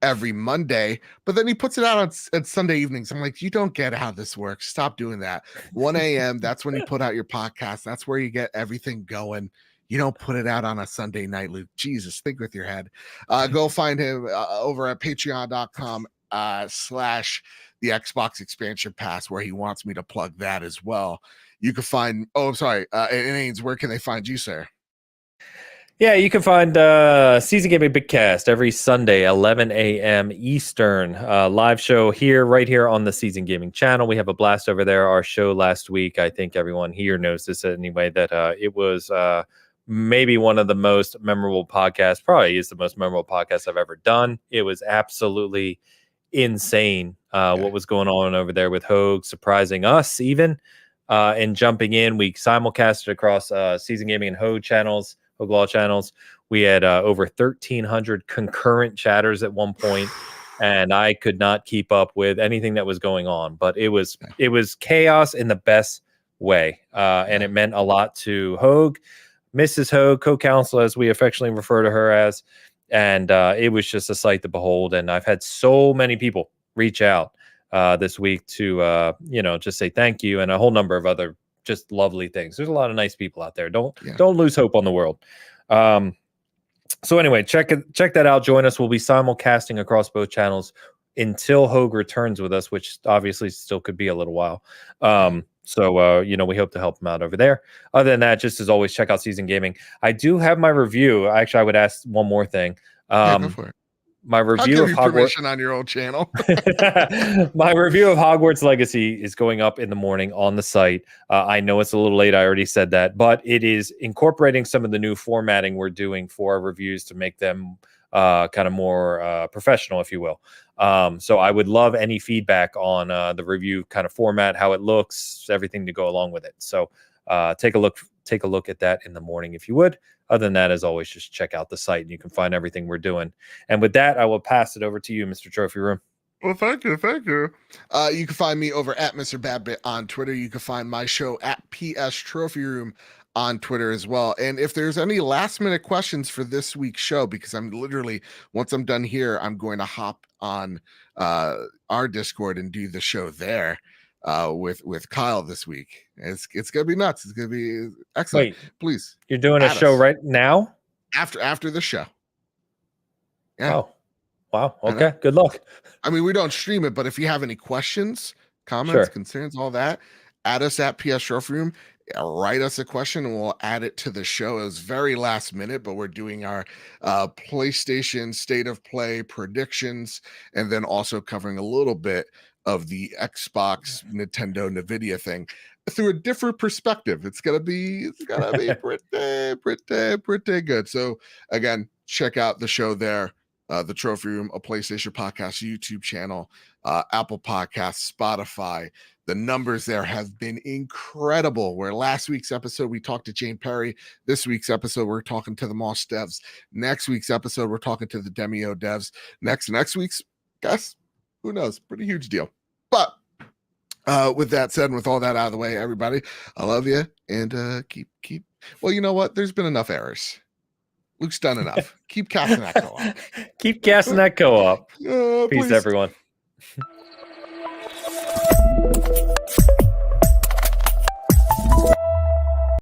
every Monday, but then he puts it out on Sunday evenings. I'm like, you don't get how this works. Stop doing that. 1 a.m. That's when you put out your podcast. That's where you get everything going. You don't put it out on a Sunday night, Luke. Jesus, think with your head. Go find him over at patreon.com slash the Xbox expansion pass, where he wants me to plug that as well. You can find, and Ains, where can they find you, sir? Yeah, you can find Season Gaming Big Cast every Sunday, 11 a.m. Eastern. Live show right here on the Season Gaming channel. We have a blast over there. Our show last week, I think everyone here knows this anyway, that it was maybe one of the most memorable podcasts, probably is the most memorable podcast I've ever done. It was absolutely insane what was going on over there with Hogue, surprising us even, and jumping in. We simulcasted across Season Gaming and Hogue channels. Hogue Law channels. We had over 1,300 concurrent chatters at one point, and I could not keep up with anything that was going on. But it was chaos in the best way, and it meant a lot to Hogue, Mrs. Hogue, co-counsel, as we affectionately refer to her as, and it was just a sight to behold. And I've had so many people reach out this week to just say thank you, and a whole number of other just lovely things. There's a lot of nice people out there. Don't lose hope on the world. So anyway, check that out. Join us. We'll be simulcasting across both channels until Hogue returns with us, which obviously still could be a little while. So we hope to help him out over there. Other than that, just as always, check out Season Gaming. I do have my review. Actually, I would ask one more thing. Go for it. My review of Hogwarts on your old channel. My review of Hogwarts Legacy is going up in the morning on the site. I know it's a little late. I already said that, but it is incorporating some of the new formatting we're doing for our reviews to make them kind of more professional, if you will. So I would love any feedback on the review kind of format, how it looks, everything to go along with it. So take a look at that in the morning, if you would. Other than that, as always, just check out the site and you can find everything we're doing. And with that, I will pass it over to you, Mr. Trophy Room. Well, thank you. You can find me over at Mr. Badbit on Twitter. You can find my show at PS Trophy Room on Twitter as well. And if there's any last minute questions for this week's show, because I'm literally, once I'm done here, I'm going to hop on our Discord and do the show there with Kyle this week. It's gonna be nuts. It's gonna be excellent. Wait, please, you're doing a show right now? After the show. Yeah. Oh, wow. Okay. Good luck. I mean, we don't stream it, but if you have any questions, comments, concerns, all that, add us at PS Trophy Room. Write us a question and we'll add it to the show. It was very last minute, but we're doing our PlayStation State of Play predictions, and then also covering a little bit of the Xbox, Nintendo, NVIDIA thing through a different perspective. It's gonna be pretty good. So again, check out the show there, the Trophy Room, a PlayStation Podcast YouTube channel, Apple Podcasts, Spotify. The numbers there have been incredible. Where last week's episode we talked to Jane Perry, this week's episode we're talking to the Moss devs. Next week's episode we're talking to the Demio devs. Next week's, guess, who knows? Pretty huge deal. But with that said, and with all that out of the way, everybody, I love you, and keep. Well, you know what? There's been enough errors. Luke's done enough. Keep casting that co-op. Keep casting that co-op. Peace, please. everyone.